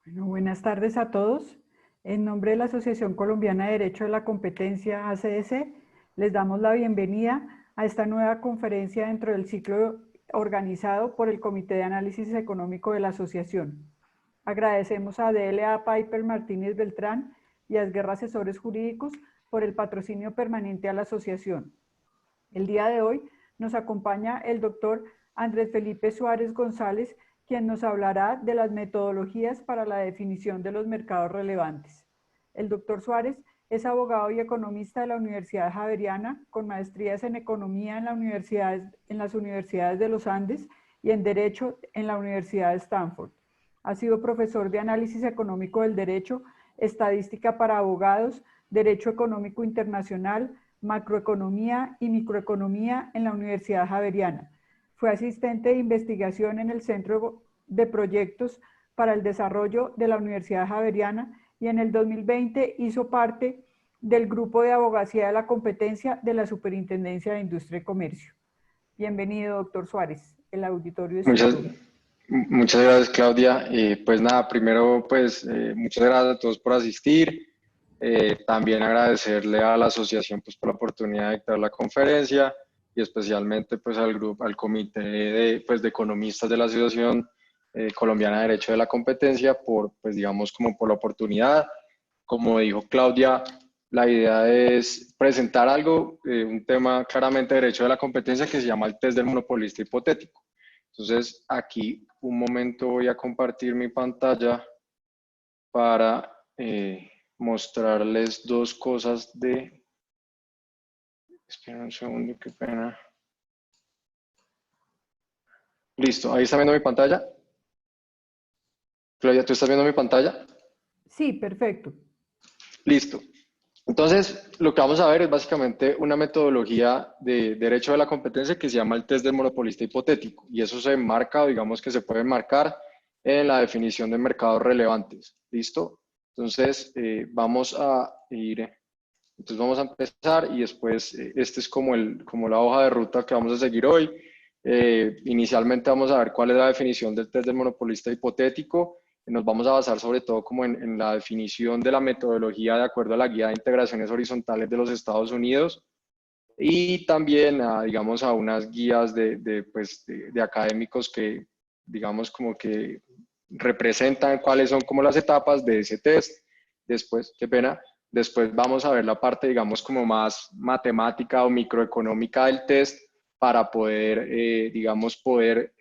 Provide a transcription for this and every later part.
Bueno, buenas tardes a todos. En nombre de la Asociación Colombiana de Derecho de la Competencia, ACDC, les damos la bienvenida a esta nueva conferencia dentro del ciclo organizado por el Comité de Análisis Económico de la Asociación. Agradecemos a DLA Piper Martínez Beltrán y a Esguerra Asesores Jurídicos por el patrocinio permanente a la asociación. El día de hoy nos acompaña el doctor Andrés Felipe Suárez González, quien nos hablará de las metodologías para la definición de los mercados relevantes. El doctor Suárez es abogado y economista de la Universidad Javeriana, con maestrías en economía en las universidades de los Andes y en Derecho en la Universidad de Stanford. Ha sido profesor de análisis económico del derecho, estadística para abogados, derecho económico internacional, macroeconomía y microeconomía en la Universidad Javeriana. Fue asistente de investigación en el Centro de Proyectos para el Desarrollo de la Universidad Javeriana y en el 2020 hizo parte del Grupo de Abogacía de la Competencia de la Superintendencia de Industria y Comercio. Bienvenido, doctor Suárez. El auditorio es Muchas, suyo. muchas gracias, Claudia. Pues nada, primero, muchas gracias a todos por asistir. También agradecerle a la asociación pues, por la oportunidad de dictar la conferencia y especialmente pues, al grupo, al comité de economistas de la Asociación Colombiana de Derecho de la Competencia por, pues digamos, como por la oportunidad. Como dijo Claudia, la idea es presentar algo, un tema claramente de derecho de la competencia que se llama el test del monopolista hipotético. Entonces, aquí un momento voy a compartir mi pantalla para mostrarles dos cosas de... Espera un segundo, qué pena. Listo, ahí está viendo mi pantalla. Claudia, ¿tú estás viendo mi pantalla? Sí, perfecto. Listo. Entonces, lo que vamos a ver es básicamente una metodología de derecho de la competencia que se llama el test del monopolista hipotético. Y eso se enmarca, digamos que se puede enmarcar en la definición de mercados relevantes. ¿Listo? Entonces, vamos a empezar y después, este es como la hoja de ruta que vamos a seguir hoy. Inicialmente vamos a ver cuál es la definición del test del monopolista hipotético. Nos vamos a basar sobre todo como en la definición de la metodología de acuerdo a la Guía de Integraciones Horizontales de los Estados Unidos y también, digamos, a unas guías de académicos que, digamos, como que representan cuáles son como las etapas de ese test. Después, qué pena, después vamos a ver la parte, digamos, como más matemática o microeconómica del test para poder, digamos, poder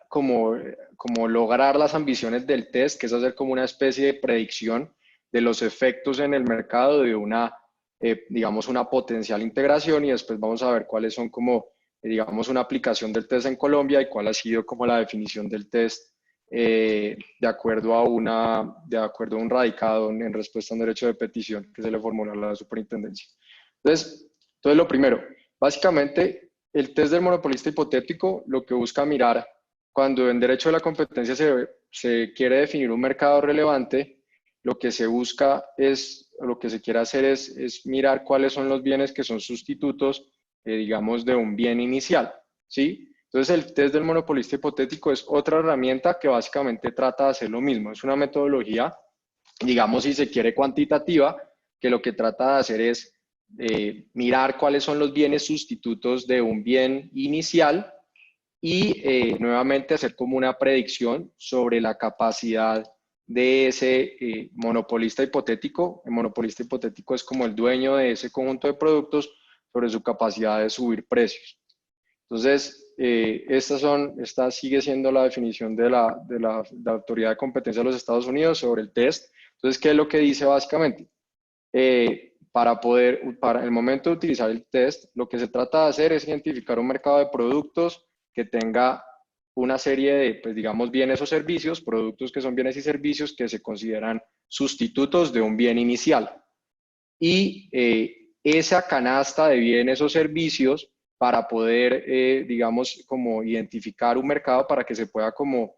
como lograr las ambiciones del test, que es hacer como una especie de predicción de los efectos en el mercado de una, digamos, una potencial integración y después vamos a ver cuáles son como, digamos, una aplicación del test en Colombia y cuál ha sido como la definición del test de acuerdo a un radicado en respuesta a un derecho de petición que se le formuló a la superintendencia. Entonces lo primero, básicamente el test del monopolista hipotético lo que busca mirar cuando en derecho de la competencia se quiere definir un mercado relevante, lo que se busca es, lo que se quiere hacer es mirar cuáles son los bienes que son sustitutos, digamos, de un bien inicial, ¿sí? Entonces el test del monopolista hipotético es otra herramienta que básicamente trata de hacer lo mismo. Es una metodología, digamos, si se quiere cuantitativa, que lo que trata de hacer es mirar cuáles son los bienes sustitutos de un bien inicial y nuevamente hacer como una predicción sobre la capacidad de ese monopolista hipotético. El monopolista hipotético es como el dueño de ese conjunto de productos sobre su capacidad de subir precios. Entonces, esta sigue siendo la definición de la Autoridad de Competencia de los Estados Unidos sobre el test. Entonces, ¿qué es lo que dice básicamente? Para el momento de utilizar el test, lo que se trata de hacer es identificar un mercado de productos que tenga una serie de, pues digamos, bienes o servicios, productos que son bienes y servicios que se consideran sustitutos de un bien inicial. Y esa canasta de bienes o servicios para poder, digamos, como identificar un mercado para que se pueda como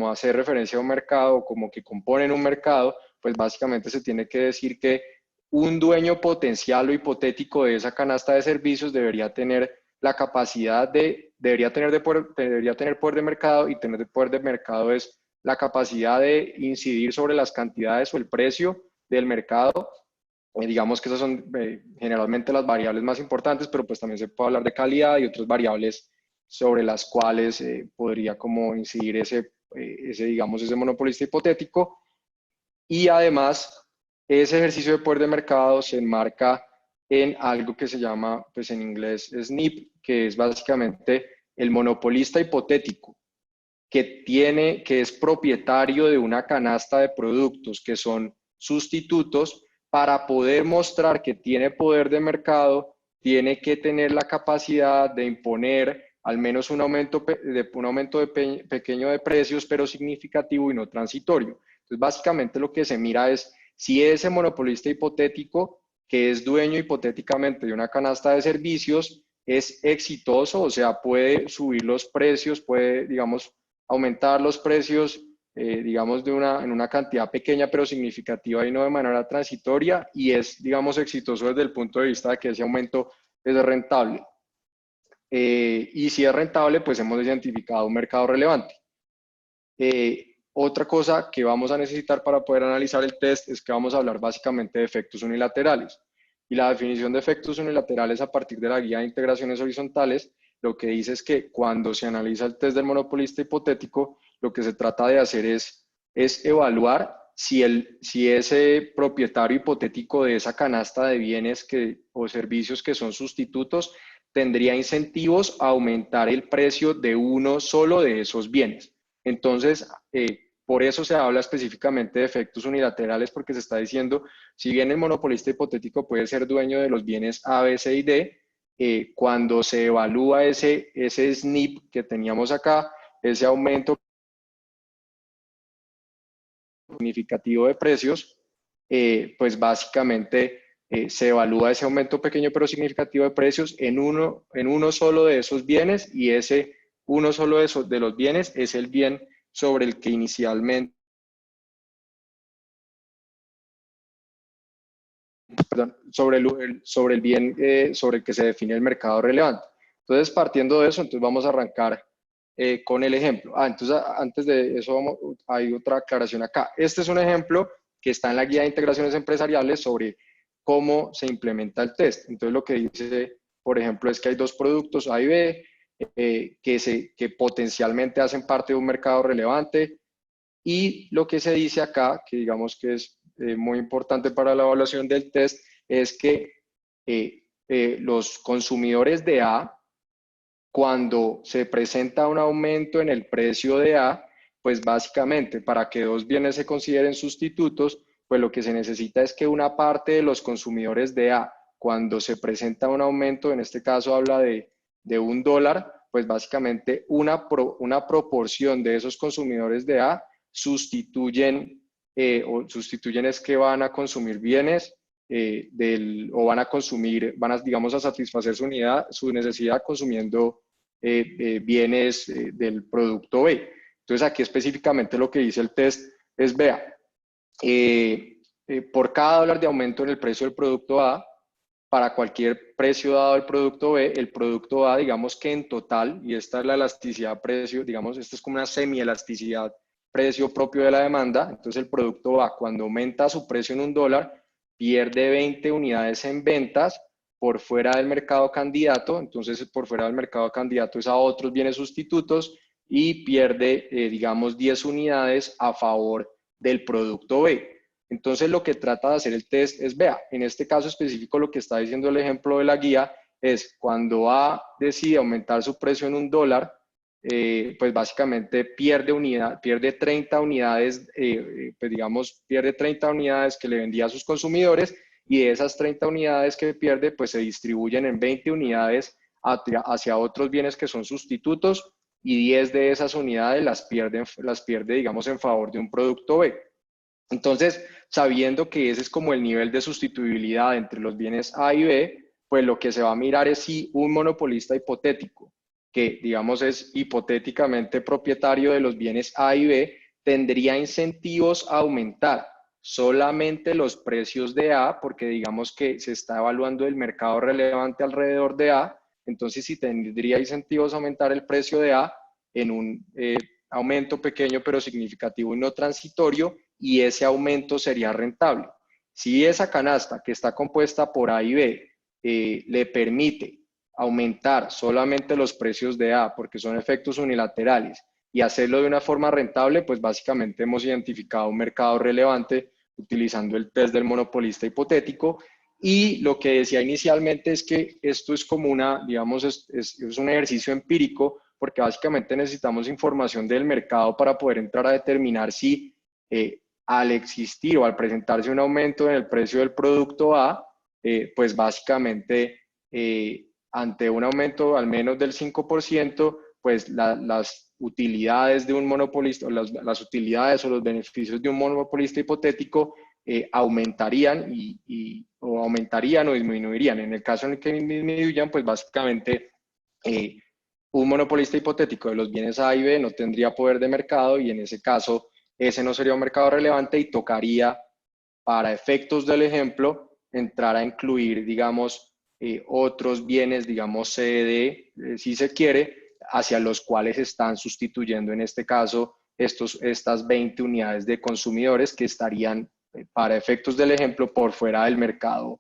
hacer referencia a un mercado, como que componen un mercado, pues básicamente se tiene que decir que un dueño potencial o hipotético de esa canasta de servicios debería tener la capacidad debería tener poder de mercado, y tener poder de mercado es la capacidad de incidir sobre las cantidades o el precio del mercado. Digamos que esas son generalmente las variables más importantes, pero pues también se puede hablar de calidad y otras variables sobre las cuales podría como incidir digamos, ese monopolista hipotético. Y además, ese ejercicio de poder de mercado se enmarca en algo que se llama, pues en inglés, SNIP, que es básicamente el monopolista hipotético, que es propietario de una canasta de productos que son sustitutos. Para poder mostrar que tiene poder de mercado, tiene que tener la capacidad de imponer al menos un aumento pequeño de precios, pero significativo y no transitorio. Entonces, básicamente lo que se mira es si ese monopolista hipotético, que es dueño hipotéticamente de una canasta de servicios, es exitoso, o sea, puede subir los precios, puede, digamos, aumentar los precios, digamos, en una cantidad pequeña pero significativa y no de manera transitoria, y es, digamos, exitoso desde el punto de vista de que ese aumento es rentable. Y si es rentable, pues hemos identificado un mercado relevante. Otra cosa que vamos a necesitar para poder analizar el test es que vamos a hablar básicamente de efectos unilaterales. Y la definición de efectos unilaterales a partir de la guía de integraciones horizontales lo que dice es que cuando se analiza el test del monopolista hipotético, lo que se trata de hacer es evaluar si ese propietario hipotético de esa canasta de bienes o servicios que son sustitutos tendría incentivos a aumentar el precio de uno solo de esos bienes. Entonces, por eso se habla específicamente de efectos unilaterales, porque se está diciendo, si bien el monopolista hipotético puede ser dueño de los bienes A, B, C y D, cuando se evalúa ese SNIP que teníamos acá, ese aumento significativo de precios, pues básicamente se evalúa ese aumento pequeño pero significativo de precios en uno solo de esos bienes, y ese uno solo de los bienes es el bien sobre el que inicialmente, perdón, sobre el bien sobre el que se define el mercado relevante. Entonces, partiendo de eso, entonces vamos a arrancar con el ejemplo. Entonces, antes de eso, hay otra aclaración acá. Este es un ejemplo que está en la guía de integraciones empresariales sobre cómo se implementa el test. Entonces, lo que dice, por ejemplo, es que hay dos productos A y B que potencialmente hacen parte de un mercado relevante, y lo que se dice acá, que digamos que es muy importante para la evaluación del test, es que los consumidores de A, cuando se presenta un aumento en el precio de A, pues básicamente para que dos bienes se consideren sustitutos, pues lo que se necesita es que una parte de los consumidores de A, cuando se presenta un aumento, en este caso habla de $1, pues básicamente una proporción de esos consumidores de A sustituyen es que van a consumir bienes o digamos, a satisfacer su necesidad consumiendo bienes del producto B. Entonces, aquí específicamente lo que dice el test es, vea, por cada dólar de aumento en el precio del producto A, para cualquier precio dado del producto B, el producto A, digamos que en total, y esta es la elasticidad precio, digamos, esto es como una semi-elasticidad precio propio de la demanda. Entonces, el producto A, cuando aumenta su precio en $1, pierde 20 unidades en ventas por fuera del mercado candidato. Entonces, por fuera del mercado candidato es a otros bienes sustitutos, y pierde, digamos, 10 unidades a favor del producto B. Entonces, lo que trata de hacer el test es, vea, en este caso específico lo que está diciendo el ejemplo de la guía es, cuando A decide aumentar su precio en $1, pues básicamente pierde 30 unidades, pues digamos, pierde 30 unidades que le vendía a sus consumidores, y de esas 30 unidades que pierde, pues se distribuyen en 20 unidades hacia otros bienes que son sustitutos, y 10 de esas unidades las pierde, digamos, en favor de un producto B. Entonces, sabiendo que ese es como el nivel de sustituibilidad entre los bienes A y B, pues lo que se va a mirar es si un monopolista hipotético, que digamos es hipotéticamente propietario de los bienes A y B, tendría incentivos a aumentar solamente los precios de A, porque digamos que se está evaluando el mercado relevante alrededor de A. entonces sí tendría incentivos a aumentar el precio de A en un aumento pequeño pero significativo y no transitorio, y ese aumento sería rentable. Si esa canasta que está compuesta por A y B le permite aumentar solamente los precios de A porque son efectos unilaterales y hacerlo de una forma rentable, pues básicamente hemos identificado un mercado relevante utilizando el test del monopolista hipotético. Y lo que decía inicialmente es que esto es como una, digamos, es un ejercicio empírico, porque básicamente necesitamos información del mercado para poder entrar a determinar si al existir o al presentarse un aumento en el precio del producto A, pues básicamente ante un aumento al menos del 5%, pues las utilidades de un monopolista, o las utilidades o los beneficios de un monopolista hipotético aumentarían o aumentarían o disminuirían. En el caso en el que disminuyan, pues básicamente un monopolista hipotético de los bienes A y B no tendría poder de mercado y en ese caso ese no sería un mercado relevante y tocaría, para efectos del ejemplo, entrar a incluir, digamos, otros bienes, digamos, C, D, si se quiere, hacia los cuales están sustituyendo en este caso estas 20 unidades de consumidores que estarían, para efectos del ejemplo, por fuera del mercado,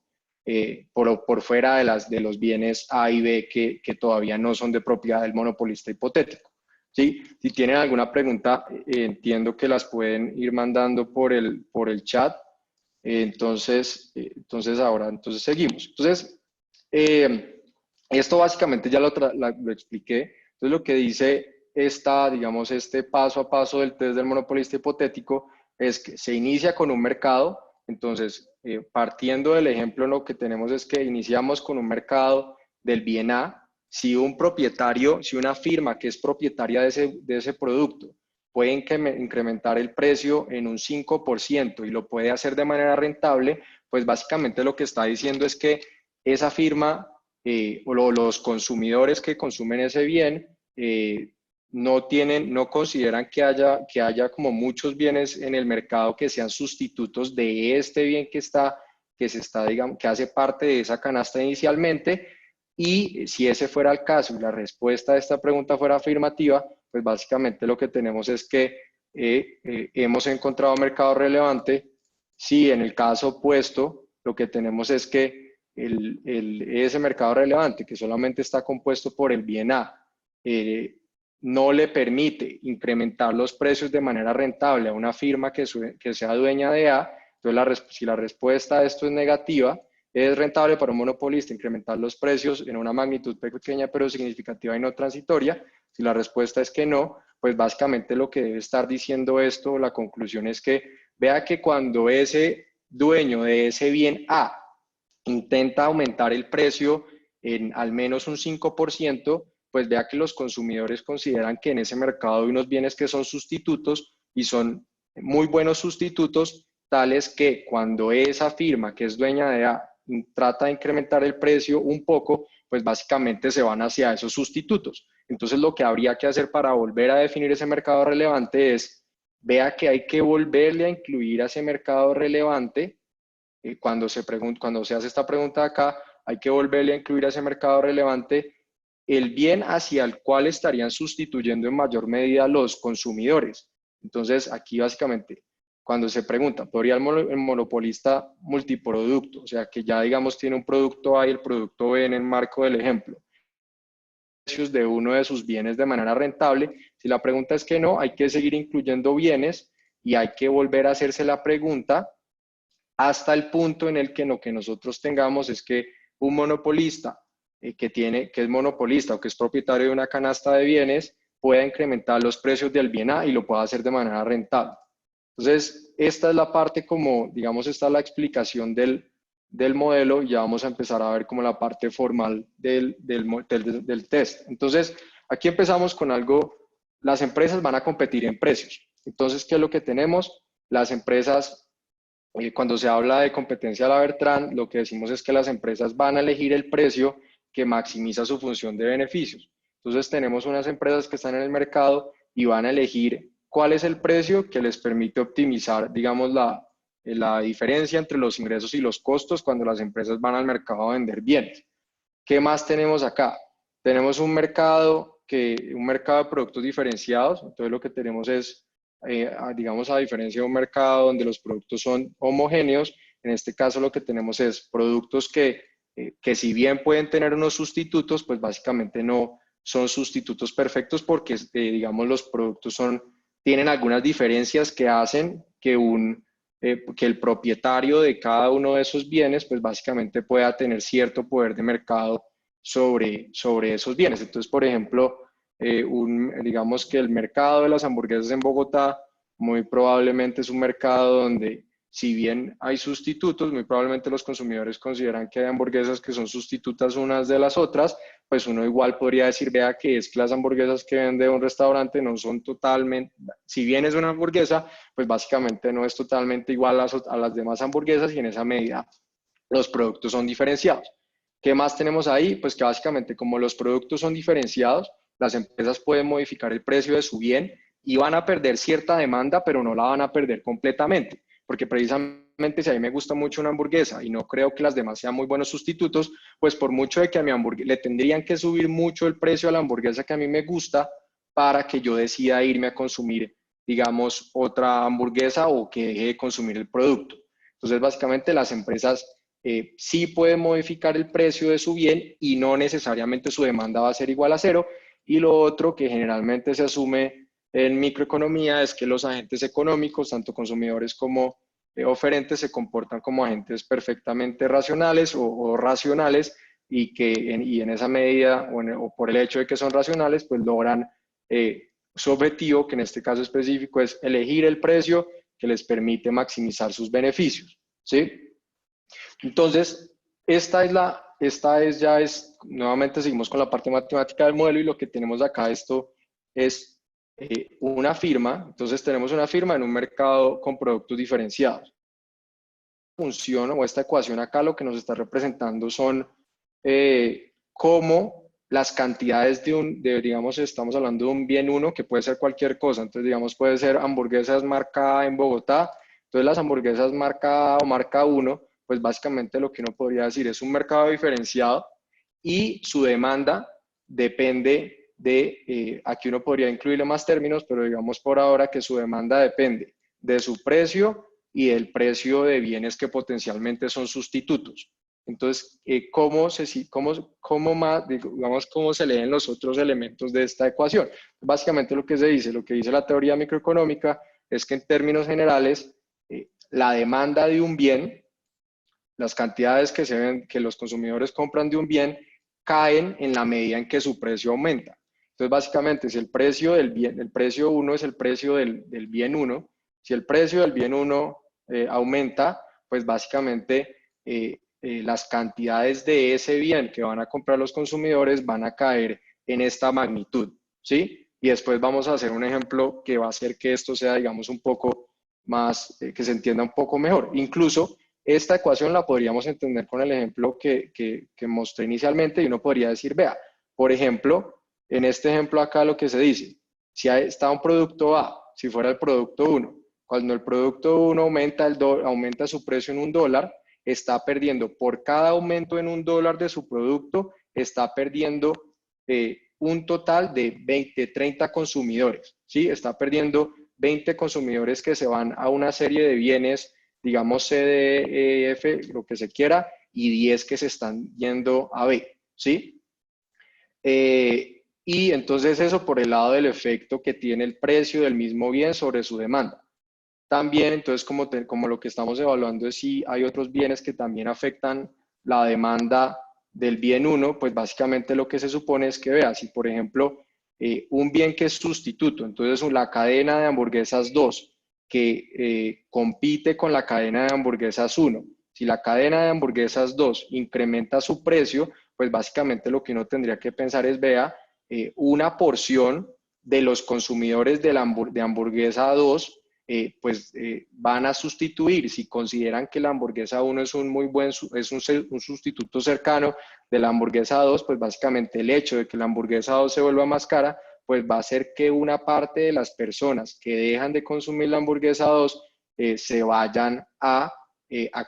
por fuera de los bienes A y B que todavía no son de propiedad del monopolista hipotético. ¿Sí? Si tienen alguna pregunta, entiendo que las pueden ir mandando por el chat. Entonces seguimos. Entonces, esto básicamente ya lo expliqué. Entonces, lo que dice digamos, este paso a paso del test del monopolista hipotético es que se inicia con un mercado. Entonces, partiendo del ejemplo, lo que tenemos es que iniciamos con un mercado del bien A. Si un propietario, si una firma que es propietaria de ese producto puede incrementar el precio en un 5% y lo puede hacer de manera rentable, pues básicamente lo que está diciendo es que esa firma o los consumidores que consumen ese bien no consideran que haya como muchos bienes en el mercado que sean sustitutos de este bien digamos, que hace parte de esa canasta inicialmente. Y si ese fuera el caso y la respuesta a esta pregunta fuera afirmativa, pues básicamente lo que tenemos es que hemos encontrado mercado relevante. Si en el caso opuesto, lo que tenemos es que ese mercado relevante, que solamente está compuesto por el bien A, no le permite incrementar los precios de manera rentable a una firma que sea dueña de A, entonces si la respuesta a esto es negativa, ¿es rentable para un monopolista incrementar los precios en una magnitud pequeña pero significativa y no transitoria? Si la respuesta es que no, pues básicamente lo que debe estar diciendo esto, la conclusión es que vea que cuando ese dueño de ese bien A intenta aumentar el precio en al menos un 5%, pues vea que los consumidores consideran que en ese mercado hay unos bienes que son sustitutos y son muy buenos sustitutos, tales que cuando esa firma que es dueña de A trata de incrementar el precio un poco, pues básicamente se van hacia esos sustitutos. Entonces lo que habría que hacer para volver a definir ese mercado relevante es, vea que hay que volverle a incluir a ese mercado relevante. Cuando se hace esta pregunta acá, hay que volverle a incluir a ese mercado relevante el bien hacia el cual estarían sustituyendo en mayor medida los consumidores. Entonces, aquí básicamente, cuando se pregunta, ¿podría el monopolista multiproducto? O sea, que ya digamos tiene un producto A y el producto B en el marco del ejemplo, precios de uno de sus bienes de manera rentable. Si la pregunta es que no, hay que seguir incluyendo bienes y hay que volver a hacerse la pregunta hasta el punto en el que lo que nosotros tengamos es que un monopolista que es monopolista o que es propietario de una canasta de bienes pueda incrementar los precios del bien A y lo pueda hacer de manera rentable. Entonces, esta es la parte como, digamos, esta es la explicación del modelo y ya vamos a empezar a ver como la parte formal del test. Entonces, aquí empezamos con algo, las empresas van a competir en precios. Entonces, ¿qué es lo que tenemos? Las empresas, cuando se habla de competencia a la Bertrand, lo que decimos es que las empresas van a elegir el precio que maximiza su función de beneficios. Entonces, tenemos unas empresas que están en el mercado y van a elegir cuál es el precio que les permite optimizar, digamos, la diferencia entre los ingresos y los costos cuando las empresas van al mercado a vender bienes. ¿Qué más tenemos acá? tenemos un mercado de productos diferenciados. Entonces lo que tenemos es, digamos, a diferencia de un mercado donde los productos son homogéneos, en este caso lo que tenemos es productos que si bien pueden tener unos sustitutos, pues básicamente no son sustitutos perfectos porque, digamos, los productos tienen algunas diferencias que hacen que el propietario de cada uno de esos bienes, pues básicamente pueda tener cierto poder de mercado sobre esos bienes. Entonces, por ejemplo, digamos que el mercado de las hamburguesas en Bogotá muy probablemente es un mercado donde, si bien hay sustitutos, muy probablemente los consumidores consideran que hay hamburguesas que son sustitutas unas de las otras, pues uno igual podría decir, vea que es que las hamburguesas que vende un restaurante no son totalmente, si bien es una hamburguesa, pues básicamente no es totalmente igual a las demás hamburguesas y en esa medida los productos son diferenciados. ¿Qué más tenemos ahí? Pues que básicamente como los productos son diferenciados, las empresas pueden modificar el precio de su bien y van a perder cierta demanda, pero no la van a perder completamente, porque precisamente si a mí me gusta mucho una hamburguesa y no creo que las demás sean muy buenos sustitutos, pues por mucho de que a mi hamburguesa le tendrían que subir mucho el precio a la hamburguesa que a mí me gusta para que yo decida irme a consumir, digamos, otra hamburguesa o que deje de consumir el producto. Entonces, básicamente las empresas sí pueden modificar el precio de su bien y no necesariamente su demanda va a ser igual a cero. Y lo otro que generalmente se asume en microeconomía es que los agentes económicos, tanto consumidores como oferentes, se comportan como agentes perfectamente racionales o racionales y en esa medida o por el hecho de que son racionales, pues logran su objetivo, que en este caso específico es elegir el precio que les permite maximizar sus beneficios, ¿sí? Entonces, nuevamente seguimos con la parte matemática del modelo y lo que tenemos acá, esto es una firma. Entonces tenemos una firma en un mercado con productos diferenciados. Función o esta ecuación acá lo que nos está representando son cómo las cantidades digamos, estamos hablando de un bien uno que puede ser cualquier cosa. Entonces, digamos, puede ser hamburguesas marca A en Bogotá. Entonces, las hamburguesas marca A o marca 1, pues básicamente lo que uno podría decir es un mercado diferenciado y su demanda depende aquí uno podría incluirle más términos, pero digamos por ahora que su demanda depende de su precio y del precio de bienes que potencialmente son sustitutos. Entonces, ¿cómo se leen los otros elementos de esta ecuación? Básicamente lo que dice la teoría microeconómica es que en términos generales, la demanda de un bien, las cantidades que los consumidores compran de un bien, caen en la medida en que su precio aumenta. Entonces, básicamente, si el precio del bien, el precio 1 es el precio del bien 1, si el precio del bien 1 aumenta, pues básicamente las cantidades de ese bien que van a comprar los consumidores van a caer en esta magnitud, ¿sí? Y después vamos a hacer un ejemplo que va a hacer que esto sea, digamos, un poco más, que se entienda un poco mejor. Incluso esta ecuación la podríamos entender con el ejemplo que mostré inicialmente y uno podría decir, vea, por ejemplo, en este ejemplo acá lo que se dice, si está un producto A, si fuera el producto 1, cuando el producto 1 aumenta su precio en $1, está perdiendo por cada aumento en $1 de su producto, está perdiendo un total de 30 consumidores, ¿sí? Está perdiendo 20 consumidores que se van a una serie de bienes, digamos C, D, E, F, lo que se quiera, y 10 que se están yendo a B, ¿sí? Y entonces eso por el lado del efecto que tiene el precio del mismo bien sobre su demanda. También, entonces, como lo que estamos evaluando es si hay otros bienes que también afectan la demanda del bien 1, pues básicamente lo que se supone es que vea, si por ejemplo un bien que es sustituto, entonces la cadena de hamburguesas 2 que compite con la cadena de hamburguesas 1, si la cadena de hamburguesas 2 incrementa su precio, pues básicamente lo que uno tendría que pensar es, vea, una porción de los consumidores de hamburguesa 2 van a sustituir, si consideran que la hamburguesa 1 es un sustituto cercano de la hamburguesa 2, pues básicamente el hecho de que la hamburguesa 2 se vuelva más cara, pues va a hacer que una parte de las personas que dejan de consumir la hamburguesa 2 se vayan a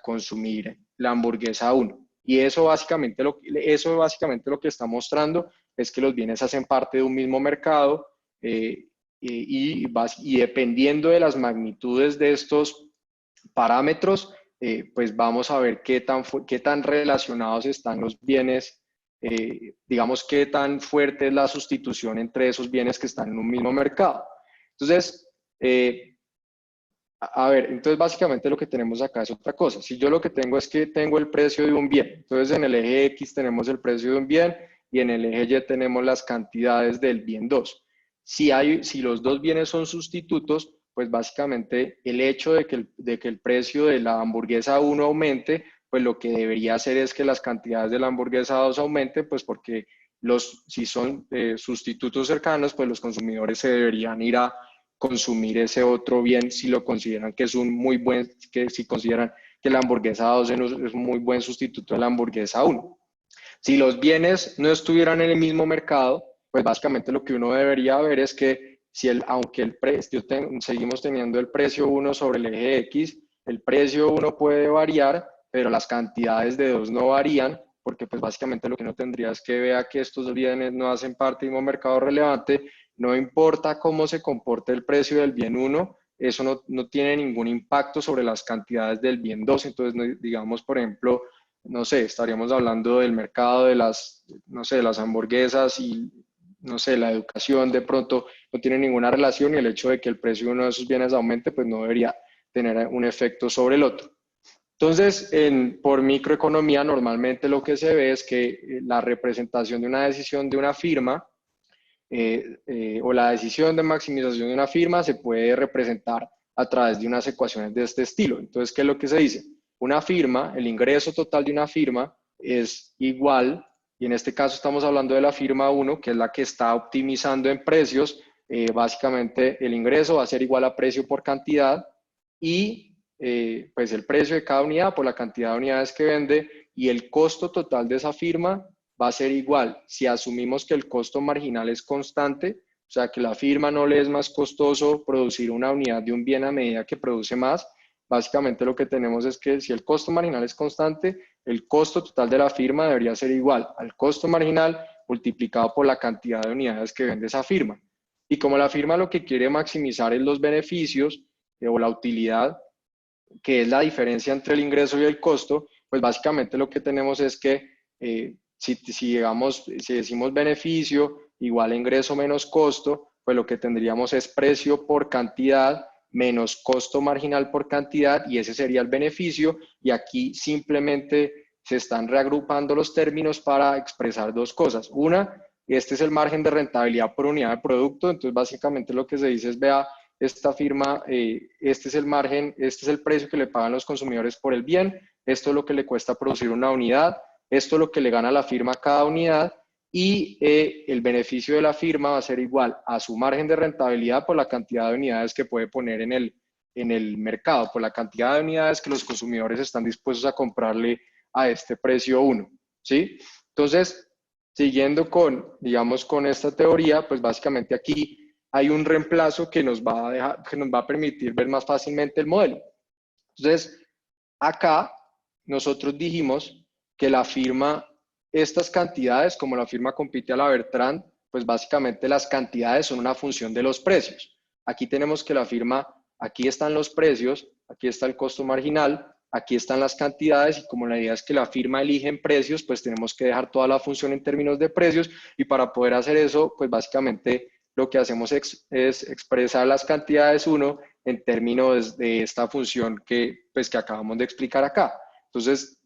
consumir la hamburguesa 1, Y eso básicamente lo que está mostrando es que los bienes hacen parte de un mismo mercado y dependiendo de las magnitudes de estos parámetros, pues vamos a ver qué tan relacionados están los bienes, digamos, qué tan fuerte es la sustitución entre esos bienes que están en un mismo mercado. Entonces, a ver, entonces básicamente lo que tenemos acá es otra cosa. Si yo lo que tengo es que tengo el precio de un bien, entonces en el eje X tenemos el precio de un bien y en el eje Y tenemos las cantidades del bien 2. Si los dos bienes son sustitutos, pues básicamente el hecho de que el precio de la hamburguesa 1 aumente, pues lo que debería hacer es que las cantidades de la hamburguesa 2 aumenten, pues porque si son sustitutos cercanos, pues los consumidores se deberían ir a consumir ese otro bien si lo consideran que es un muy buen, que si consideran que la hamburguesa 2 es un muy buen sustituto de la hamburguesa 1. Si los bienes no estuvieran en el mismo mercado, pues básicamente lo que uno debería ver es que aunque el precio, seguimos teniendo el precio 1 sobre el eje X, el precio 1 puede variar, pero las cantidades de 2 no varían, porque pues básicamente lo que uno tendría es que vea que estos bienes no hacen parte de un mercado relevante, no importa cómo se comporte el precio del bien 1, eso no tiene ningún impacto sobre las cantidades del bien 2, entonces digamos, por ejemplo, no sé, estaríamos hablando del mercado de no sé, las hamburguesas y, no sé, la educación de pronto no tiene ninguna relación y el hecho de que el precio de uno de esos bienes aumente, pues no debería tener un efecto sobre el otro. Entonces, por microeconomía, normalmente lo que se ve es que la representación de una decisión de una firma o la decisión de maximización de una firma se puede representar a través de unas ecuaciones de este estilo. Entonces, ¿qué es lo que se dice? Una firma, el ingreso total de una firma es igual, y en este caso estamos hablando de la firma 1, que es la que está optimizando en precios. Básicamente el ingreso va a ser igual a precio por cantidad y pues el precio de cada unidad por la cantidad de unidades que vende, y el costo total de esa firma va a ser igual si asumimos que el costo marginal es constante, o sea que la firma no le es más costoso producir una unidad de un bien a medida que produce más. Básicamente lo que tenemos es que si el costo marginal es constante, el costo total de la firma debería ser igual al costo marginal multiplicado por la cantidad de unidades que vende esa firma. Y como la firma lo que quiere maximizar es los beneficios o la utilidad, que es la diferencia entre el ingreso y el costo, pues básicamente lo que tenemos es que si decimos beneficio igual a ingreso menos costo, pues lo que tendríamos es precio por cantidad menos costo marginal por cantidad, y ese sería el beneficio, y aquí simplemente se están reagrupando los términos para expresar dos cosas. Una, este es el margen de rentabilidad por unidad de producto, entonces básicamente lo que se dice es, vea, esta firma, este es el margen, este es el precio que le pagan los consumidores por el bien, esto es lo que le cuesta producir una unidad, esto es lo que le gana a la firma cada unidad, y el beneficio de la firma va a ser igual a su margen de rentabilidad por la cantidad de unidades que puede poner en el mercado, por la cantidad de unidades que los consumidores están dispuestos a comprarle a este precio 1, ¿sí? Entonces, siguiendo digamos, con esta teoría, pues básicamente aquí hay un reemplazo que nos va a permitir ver más fácilmente el modelo. Entonces, acá nosotros dijimos que la firma, estas cantidades, como la firma compite a la Bertrand, pues básicamente las cantidades son una función de los precios. Aquí tenemos que la firma, aquí están los precios, aquí está el costo marginal, aquí están las cantidades, y como la idea es que la firma elige en precios, pues tenemos que dejar toda la función en términos de precios, y para poder hacer eso, pues básicamente lo que hacemos es expresar las cantidades 1 en términos de esta función que acabamos de explicar acá. Entonces,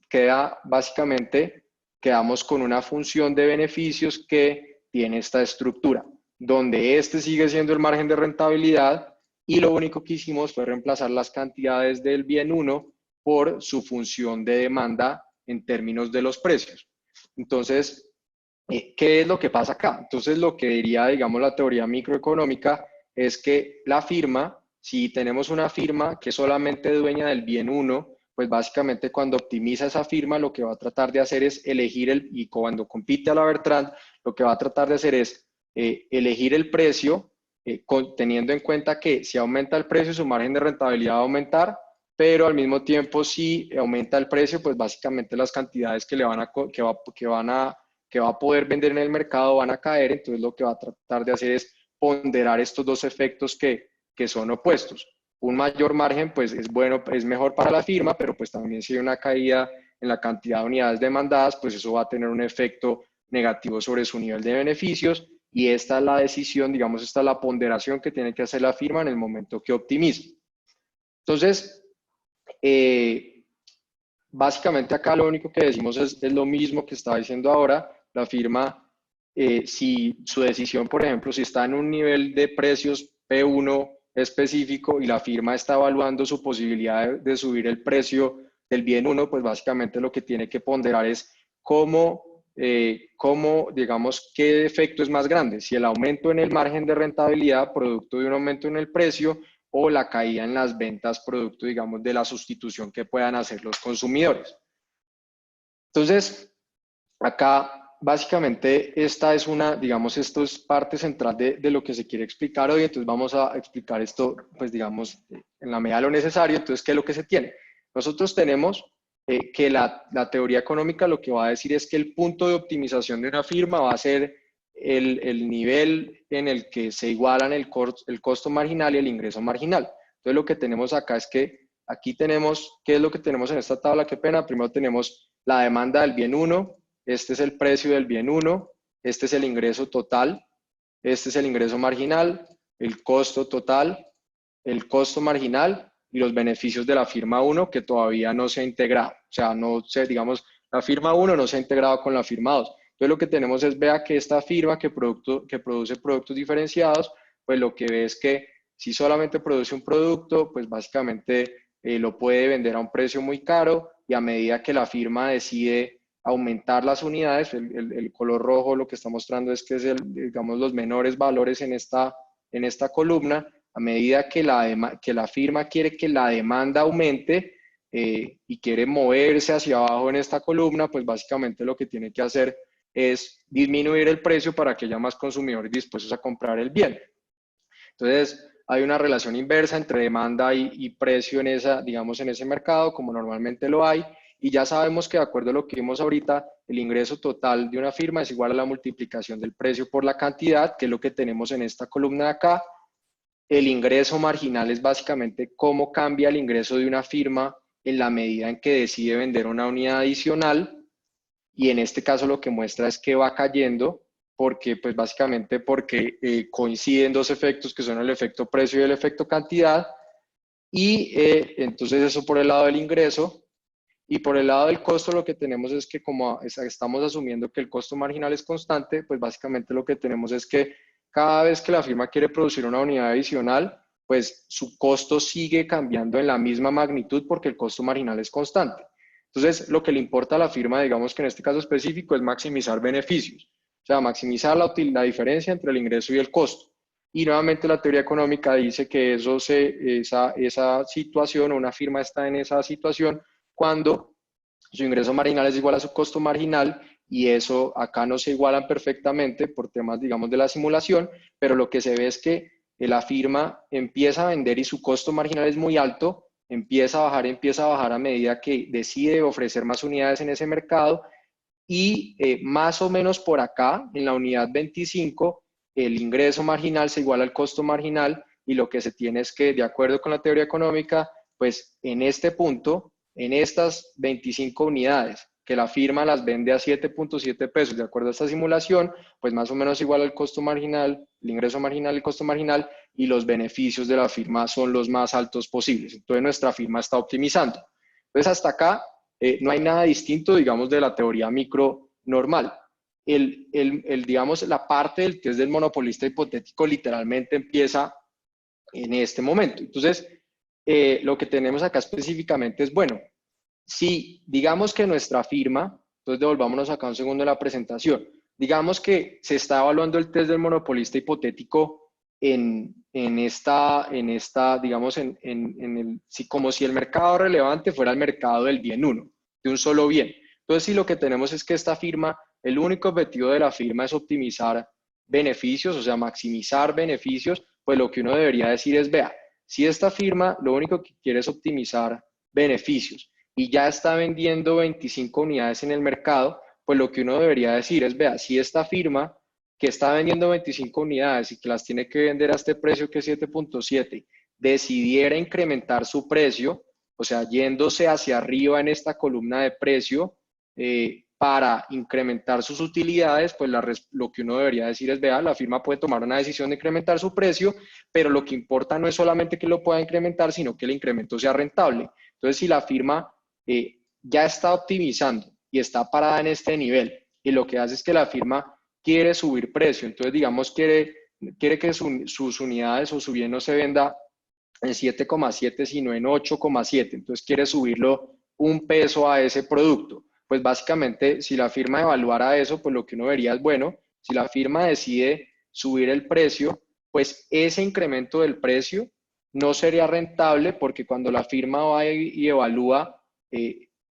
quedamos con una función de beneficios que tiene esta estructura, donde este sigue siendo el margen de rentabilidad, y lo único que hicimos fue reemplazar las cantidades del bien 1 por su función de demanda en términos de los precios. Entonces, ¿qué es lo que pasa acá? Entonces, lo que diría, digamos, la teoría microeconómica es que la firma, si tenemos una firma que es solamente dueña del bien 1, pues básicamente cuando optimiza esa firma, lo que va a tratar de hacer es elegir y cuando compite a la Bertrand, lo que va a tratar de hacer es elegir el precio, teniendo en cuenta que si aumenta el precio, su margen de rentabilidad va a aumentar, pero al mismo tiempo si aumenta el precio, pues básicamente las cantidades que que va a poder vender en el mercado van a caer, entonces lo que va a tratar de hacer es ponderar estos dos efectos que son opuestos. Un mayor margen, pues es bueno, es mejor para la firma, pero pues también si hay una caída en la cantidad de unidades demandadas, pues eso va a tener un efecto negativo sobre su nivel de beneficios, y esta es la decisión, digamos, esta es la ponderación que tiene que hacer la firma en el momento que optimiza. Entonces, básicamente acá lo único que decimos es lo mismo que estaba diciendo ahora. La firma, si su decisión, por ejemplo, si está en un nivel de precios P1 específico y la firma está evaluando su posibilidad de subir el precio del bien 1, pues básicamente lo que tiene que ponderar es digamos, qué efecto es más grande, si el aumento en el margen de rentabilidad producto de un aumento en el precio o la caída en las ventas producto, digamos, de la sustitución que puedan hacer los consumidores. Entonces, acá básicamente esta es digamos, esto es parte central de lo que se quiere explicar hoy, entonces vamos a explicar esto, pues digamos, en la medida de lo necesario. Entonces, ¿qué es lo que se tiene? Nosotros tenemos que la teoría económica lo que va a decir es que el punto de optimización de una firma va a ser el nivel en el que se igualan el costo marginal y el ingreso marginal. Entonces, lo que tenemos acá es que aquí tenemos, ¿qué es lo que tenemos en esta tabla? Qué pena, primero tenemos la demanda del bien 1, este es el precio del bien 1, este es el ingreso total, este es el ingreso marginal, el costo total, el costo marginal y los beneficios de la firma 1 que todavía no se ha integrado. O sea, no se, digamos, la firma 1 no se ha integrado con la firma 2. Entonces lo que tenemos es, vea que esta firma que produce productos diferenciados, pues lo que ve es que si solamente produce un producto, pues básicamente lo puede vender a un precio muy caro, y a medida que la firma decide aumentar las unidades, el color rojo lo que está mostrando es que es digamos, los menores valores en esta columna. A medida que la firma quiere que la demanda aumente y quiere moverse hacia abajo en esta columna, pues básicamente lo que tiene que hacer es disminuir el precio para que haya más consumidores dispuestos a comprar el bien. Entonces, hay una relación inversa entre demanda y precio digamos, en ese mercado, como normalmente lo hay, y ya sabemos que de acuerdo a lo que vimos ahorita, el ingreso total de una firma es igual a la multiplicación del precio por la cantidad, que es lo que tenemos en esta columna de acá. El ingreso marginal es básicamente cómo cambia el ingreso de una firma en la medida en que decide vender una unidad adicional, y en este caso lo que muestra es que va cayendo porque, pues básicamente porque coinciden dos efectos que son el efecto precio y el efecto cantidad, y entonces eso por el lado del ingreso. Y por el lado del costo lo que tenemos es que como estamos asumiendo que el costo marginal es constante, pues básicamente lo que tenemos es que cada vez que la firma quiere producir una unidad adicional, pues su costo sigue cambiando en la misma magnitud porque el costo marginal es constante. Entonces, lo que le importa a la firma, digamos que en este caso específico, es maximizar beneficios, o sea, maximizar la diferencia entre el ingreso y el costo. Y nuevamente la teoría económica dice que esa situación, o una firma está en esa situación cuando su ingreso marginal es igual a su costo marginal, y eso acá no se igualan perfectamente por temas, digamos, de la simulación, pero lo que se ve es que la firma empieza a vender y su costo marginal es muy alto, empieza a bajar a medida que decide ofrecer más unidades en ese mercado, y más o menos por acá, en la unidad 25, el ingreso marginal se iguala al costo marginal, y lo que se tiene es que, de acuerdo con la teoría económica, pues en este punto, en estas 25 unidades, que la firma las vende a 7.7 pesos, de acuerdo a esta simulación, pues más o menos igual al costo marginal, el ingreso marginal, el costo marginal, y los beneficios de la firma son los más altos posibles. Entonces nuestra firma está optimizando. Entonces hasta acá no hay nada distinto, digamos, de la teoría micro normal. Digamos, la parte del test del monopolista hipotético literalmente empieza en este momento. Entonces, lo que tenemos acá específicamente es, bueno, si digamos que nuestra firma, entonces devolvámonos acá un segundo de la presentación, digamos que se está evaluando el test del monopolista hipotético digamos, como si el mercado relevante fuera el mercado del bien 1, de un solo bien. Entonces, si lo que tenemos es que esta firma, el único objetivo de la firma es optimizar beneficios, o sea, maximizar beneficios, pues lo que uno debería decir es, vea, si esta firma lo único que quiere es optimizar beneficios y ya está vendiendo 25 unidades en el mercado, pues lo que uno debería decir es, vea, si esta firma que está vendiendo 25 unidades y que las tiene que vender a este precio que es 7.7, decidiera incrementar su precio, o sea, yéndose hacia arriba en esta columna de precio, para incrementar sus utilidades, pues lo que uno debería decir es, vea, la firma puede tomar una decisión de incrementar su precio, pero lo que importa no es solamente que lo pueda incrementar, sino que el incremento sea rentable. Entonces, si la firma ya está optimizando y está parada en este nivel, y lo que hace es que la firma quiere subir precio, entonces, digamos, quiere que sus unidades o su bien no se venda en 7,7, sino en 8,7, entonces quiere subirlo un peso a ese producto. Pues básicamente, si la firma evaluara eso, pues lo que uno vería es, bueno, si la firma decide subir el precio, pues ese incremento del precio no sería rentable, porque cuando la firma va y evalúa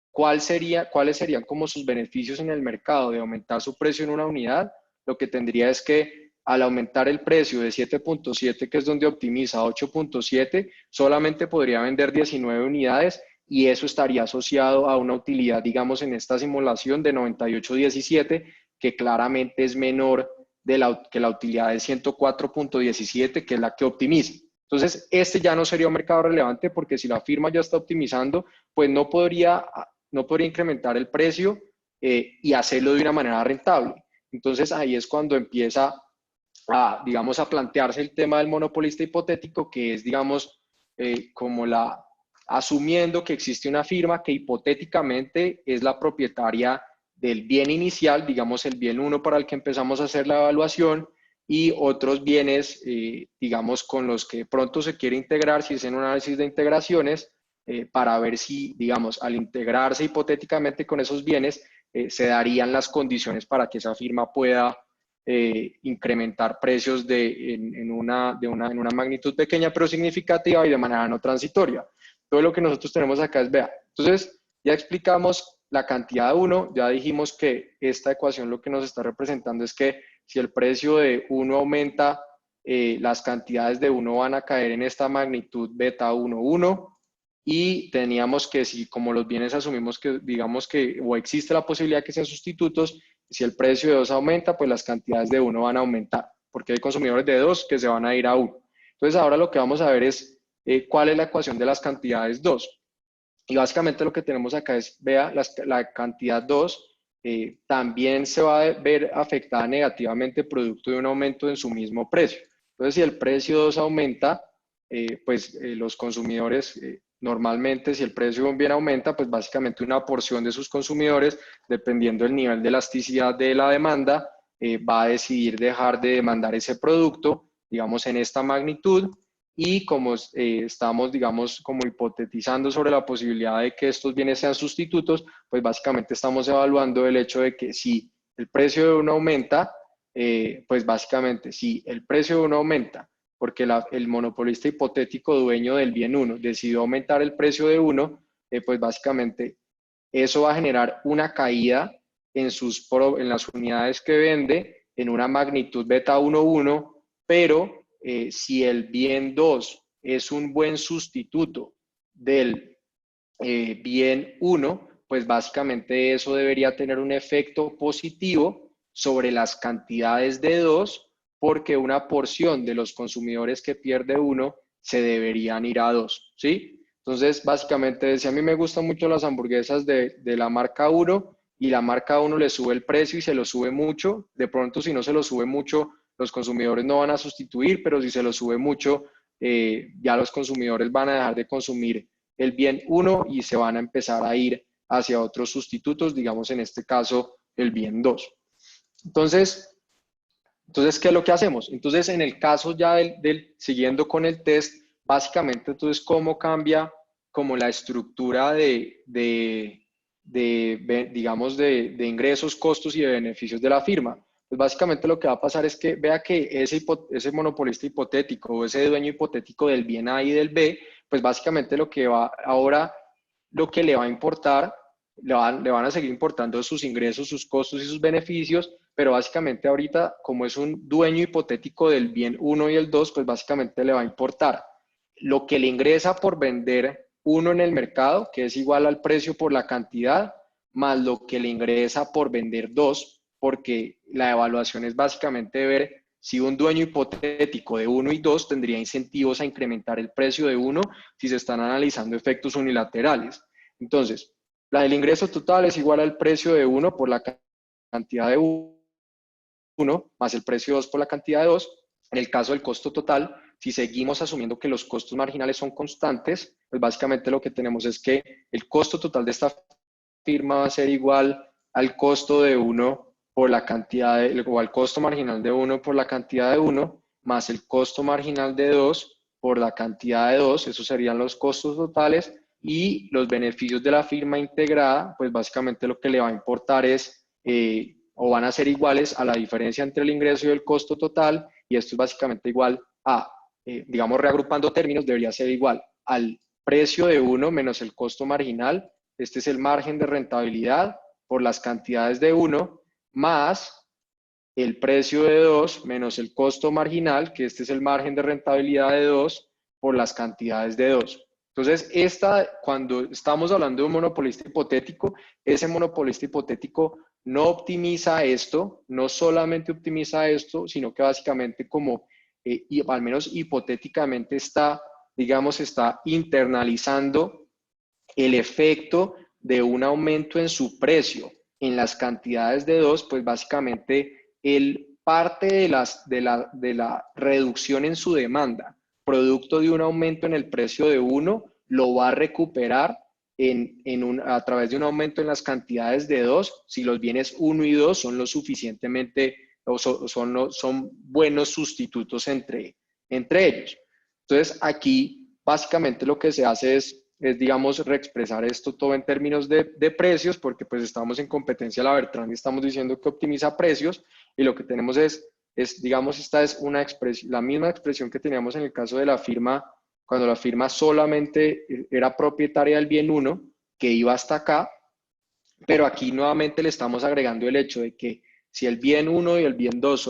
cuáles serían como sus beneficios en el mercado de aumentar su precio en una unidad, lo que tendría es que al aumentar el precio de 7.7, que es donde optimiza, a 8.7, solamente podría vender 19 unidades y eso estaría asociado a una utilidad, digamos, en esta simulación de 98.17, que claramente es menor que la utilidad de 104.17, que es la que optimiza. Entonces, este ya no sería un mercado relevante, porque si la firma ya está optimizando, pues no podría incrementar el precio y hacerlo de una manera rentable. Entonces, ahí es cuando empieza digamos, a plantearse el tema del monopolista hipotético, que es, digamos, como asumiendo que existe una firma que hipotéticamente es la propietaria del bien inicial, digamos, el bien 1 para el que empezamos a hacer la evaluación, y otros bienes, digamos, con los que pronto se quiere integrar, si es en un análisis de integraciones, para ver si, digamos, al integrarse hipotéticamente con esos bienes, se darían las condiciones para que esa firma pueda incrementar precios en una magnitud pequeña pero significativa y de manera no transitoria. Todo lo que nosotros tenemos acá es, vea, entonces ya explicamos la cantidad de 1, ya dijimos que esta ecuación lo que nos está representando es que si el precio de 1 aumenta, las cantidades de 1 van a caer en esta magnitud beta 1, 1, y teníamos que, si como los bienes asumimos que, digamos que, o existe la posibilidad que sean sustitutos, si el precio de 2 aumenta, pues las cantidades de 1 van a aumentar, porque hay consumidores de 2 que se van a ir a 1. Entonces ahora lo que vamos a ver es cuál es la ecuación de las cantidades 2. Y básicamente lo que tenemos acá es, vea, la cantidad 2 también se va a ver afectada negativamente producto de un aumento en su mismo precio. Entonces, si el precio 2 aumenta, pues los consumidores, normalmente si el precio de un bien aumenta, pues básicamente una porción de sus consumidores, dependiendo del nivel de elasticidad de la demanda, va a decidir dejar de demandar ese producto, digamos, en esta magnitud. Y como estamos, digamos, como hipotetizando sobre la posibilidad de que estos bienes sean sustitutos, pues básicamente estamos evaluando el hecho de que si el precio de uno aumenta, pues básicamente si el precio de uno aumenta, porque el monopolista hipotético dueño del bien 1 decidió aumentar el precio de 1, pues básicamente eso va a generar una caída en las unidades que vende en una magnitud beta 1,1, pero si el bien 2 es un buen sustituto del bien 1, pues básicamente eso debería tener un efecto positivo sobre las cantidades de 2, porque una porción de los consumidores que pierde 1 se deberían ir a 2, ¿sí? Entonces, básicamente, si a mí me gustan mucho las hamburguesas de la marca 1 y la marca 1 le sube el precio y se lo sube mucho, de pronto si no se lo sube mucho, los consumidores no van a sustituir, pero si se lo sube mucho, ya los consumidores van a dejar de consumir el bien 1 y se van a empezar a ir hacia otros sustitutos, digamos en este caso el bien 2. Entonces, ¿qué es lo que hacemos? Entonces, en el caso ya siguiendo con el test, básicamente, entonces, ¿cómo cambia como la estructura digamos, de ingresos, costos y de beneficios de la firma? Pues básicamente lo que va a pasar es que vea que ese monopolista hipotético o ese dueño hipotético del bien A y del B, pues básicamente lo que le va a importar, le van a seguir importando sus ingresos, sus costos y sus beneficios, pero básicamente ahorita, como es un dueño hipotético del bien 1 y el 2, pues básicamente le va a importar lo que le ingresa por vender 1 en el mercado, que es igual al precio por la cantidad, más lo que le ingresa por vender 2, porque la evaluación es básicamente ver si un dueño hipotético de 1 y 2 tendría incentivos a incrementar el precio de 1 si se están analizando efectos unilaterales. Entonces, la del ingreso total es igual al precio de 1 por la cantidad de 1 más el precio de 2 por la cantidad de 2. En el caso del costo total, si seguimos asumiendo que los costos marginales son constantes, pues básicamente lo que tenemos es que el costo total de esta firma va a ser igual al costo de 1 por la cantidad de, o al costo marginal de 1 por la cantidad de 1, más el costo marginal de 2 por la cantidad de 2, esos serían los costos totales, y los beneficios de la firma integrada, pues básicamente lo que le va a importar es, o van a ser iguales a la diferencia entre el ingreso y el costo total, y esto es básicamente igual a, digamos, reagrupando términos, debería ser igual al precio de 1 menos el costo marginal. Este es el margen de rentabilidad por las cantidades de 1 más el precio de 2 menos el costo marginal, que este es el margen de rentabilidad de 2 por las cantidades de 2. Entonces, cuando estamos hablando de un monopolista hipotético, ese monopolista hipotético no optimiza esto, no solamente optimiza esto, sino que básicamente como, y al menos hipotéticamente está, digamos, está internalizando el efecto de un aumento en su precio en las cantidades de 2, pues básicamente parte de la reducción en su demanda, producto de un aumento en el precio de 1, lo va a recuperar a través de un aumento en las cantidades de 2, si los bienes 1 y 2 son lo suficientemente, o son buenos sustitutos entre ellos. Entonces, aquí básicamente lo que se hace es digamos, reexpresar esto todo en términos de precios, porque pues estamos en competencia la Bertrand y estamos diciendo que optimiza precios, y lo que tenemos digamos, esta es la misma expresión que teníamos en el caso de la firma, cuando la firma solamente era propietaria del bien 1, que iba hasta acá, pero aquí nuevamente le estamos agregando el hecho de que si el bien 1 y el bien 2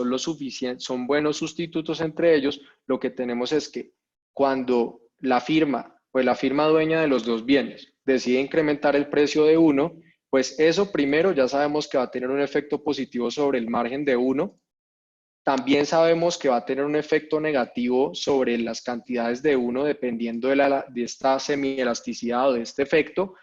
son buenos sustitutos entre ellos, lo que tenemos es que cuando la firma dueña de los dos bienes decide incrementar el precio de 1, pues eso primero ya sabemos que va a tener un efecto positivo sobre el margen de 1. También sabemos que va a tener un efecto negativo sobre las cantidades de 1 dependiendo de esta semielasticidad o de este efecto,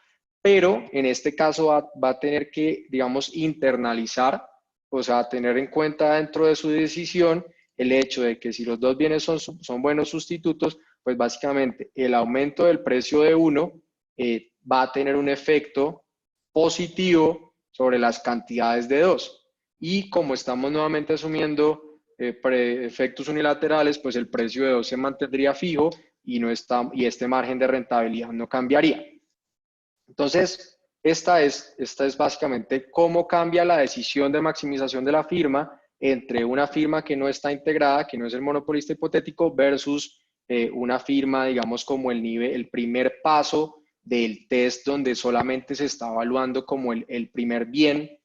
pero en este caso va a tener que, digamos, internalizar, o sea, tener en cuenta dentro de su decisión el hecho de que si los dos bienes son buenos sustitutos, pues básicamente el aumento del precio de 1 va a tener un efecto positivo sobre las cantidades de 2. Y como estamos nuevamente asumiendo efectos unilaterales, pues el precio de 2 se mantendría fijo y este margen de rentabilidad no cambiaría. Entonces, esta es básicamente cómo cambia la decisión de maximización de la firma entre una firma que no está integrada, que no es el monopolista hipotético, versus una firma, digamos, como el primer paso del test donde solamente se está evaluando como el primer bien,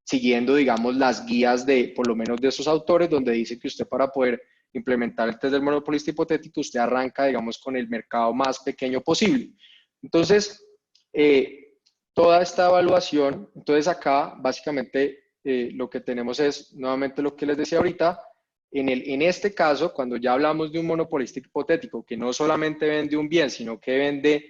siguiendo, digamos, las guías por lo menos de esos autores, donde dice que usted para poder implementar el test del monopolista hipotético, usted arranca, digamos, con el mercado más pequeño posible. Entonces, toda esta evaluación, entonces acá básicamente lo que tenemos es nuevamente lo que les decía ahorita, en este caso, cuando ya hablamos de un monopolista hipotético que no solamente vende un bien, sino que vende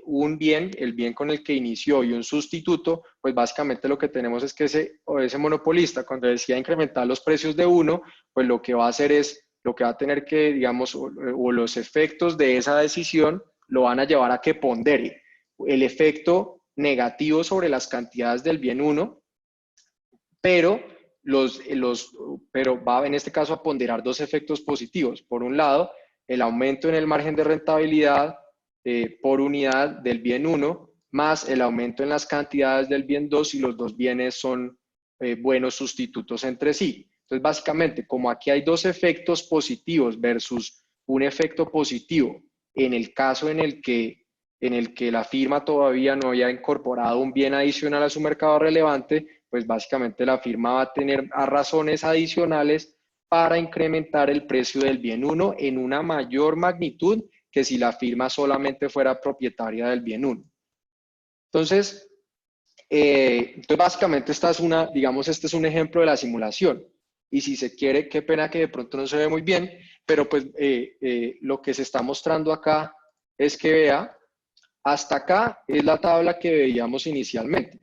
un bien, el bien con el que inició y un sustituto, pues básicamente lo que tenemos es que ese monopolista, cuando decida incrementar los precios de 1, pues lo que va a hacer es, lo que va a tener que, digamos, o los efectos de esa decisión lo van a llevar a que pondere el efecto negativo sobre las cantidades del bien 1, pero va en este caso a ponderar dos efectos positivos. Por un lado, el aumento en el margen de rentabilidad por unidad del bien 1, más el aumento en las cantidades del bien 2 si los dos bienes son buenos sustitutos entre sí. Entonces, básicamente, como aquí hay dos efectos positivos versus un efecto positivo, en el caso en el que la firma todavía no había incorporado un bien adicional a su mercado relevante, pues básicamente la firma va a tener razones adicionales para incrementar el precio del bien 1 en una mayor magnitud que si la firma solamente fuera propietaria del bien 1. Entonces, básicamente esta es digamos, este es un ejemplo de la simulación. Y si se quiere, qué pena que de pronto no se ve muy bien, pero pues lo que se está mostrando acá es que vea, hasta acá es la tabla que veíamos inicialmente,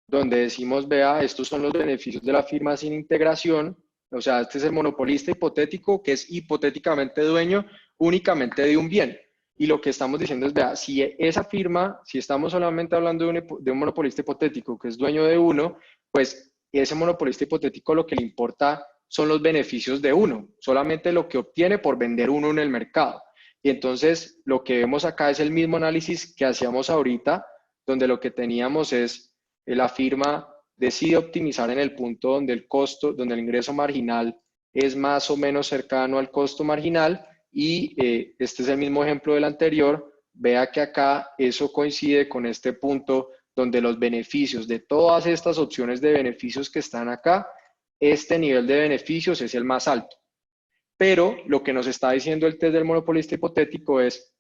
donde decimos, vea, estos son los beneficios de la firma sin integración, o sea, este es el monopolista hipotético que es hipotéticamente dueño únicamente de un bien. Y lo que estamos diciendo es, vea, si esa firma, si estamos solamente hablando de un monopolista hipotético que es dueño de uno, pues ese monopolista hipotético lo que le importa son los beneficios de uno, solamente lo que obtiene por vender uno en el mercado. Y entonces lo que vemos acá es el mismo análisis que hacíamos ahorita, donde lo que teníamos es la firma decide optimizar en el punto donde el costo, donde el ingreso marginal es más o menos cercano al costo marginal, y este es el mismo ejemplo del anterior. Vea que acá eso coincide con este punto donde los beneficios de todas estas opciones de beneficios que están acá, este nivel de beneficios es el más alto. Pero lo que nos está diciendo el test del monopolista hipotético es,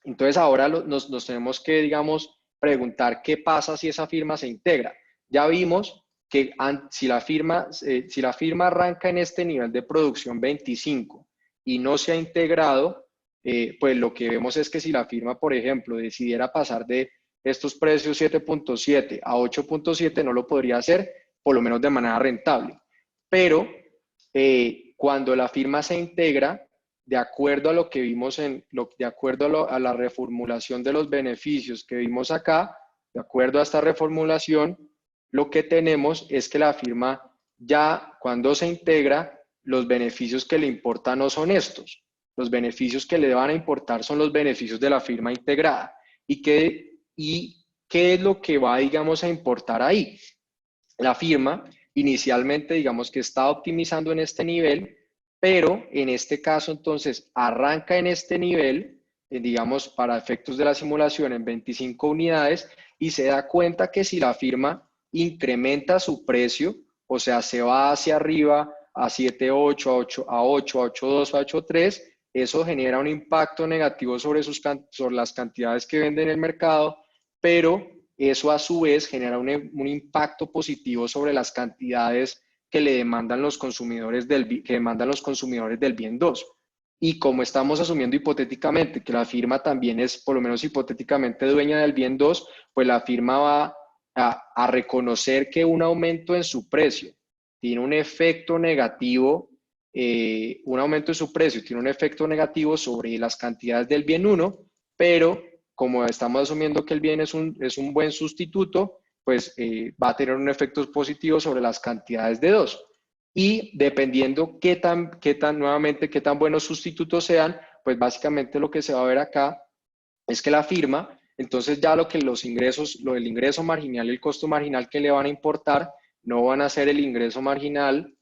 entonces ahora nos tenemos que, digamos, preguntar qué pasa si esa firma se integra. Ya vimos que si la firma arranca en este nivel de producción 25 y no se ha integrado, pues lo que vemos es que si la firma, por ejemplo, decidiera pasar de estos precios 7.7 a 8.7, no lo podría hacer, por lo menos de manera rentable. Pero cuando la firma se integra, de acuerdo a lo que vimos de acuerdo a la reformulación de los beneficios que vimos acá, de acuerdo a esta reformulación, lo que tenemos es que la firma ya cuando se integra, los beneficios que le importan no son estos. Los beneficios que le van a importar son los beneficios de la firma integrada. ¿Y qué es lo que va, digamos, a importar ahí? La firma inicialmente, digamos que está optimizando en este nivel, pero en este caso entonces arranca en este nivel, digamos para efectos de la simulación en 25 unidades, y se da cuenta que si la firma incrementa su precio, o sea, se va hacia arriba a 7.8, a 8, a 8, a 8.2, a 8.3, eso genera un impacto negativo sobre las cantidades que vende en el mercado, pero eso a su vez genera un impacto positivo sobre las cantidades que le demandan los consumidores del bien 2. Y como estamos asumiendo hipotéticamente que la firma también es, por lo menos hipotéticamente, dueña del bien 2, pues la firma va a reconocer que un aumento en su precio tiene un efecto negativo, un aumento en su precio tiene un efecto negativo sobre las cantidades del bien 1, pero como estamos asumiendo que el bien es un buen sustituto, pues va a tener un efecto positivo sobre las cantidades de 2. Y dependiendo qué tan buenos sustitutos sean, pues básicamente lo que se va a ver acá es que la firma, entonces ya lo del ingreso marginal y el costo marginal que le van a importar, no van a ser el ingreso marginal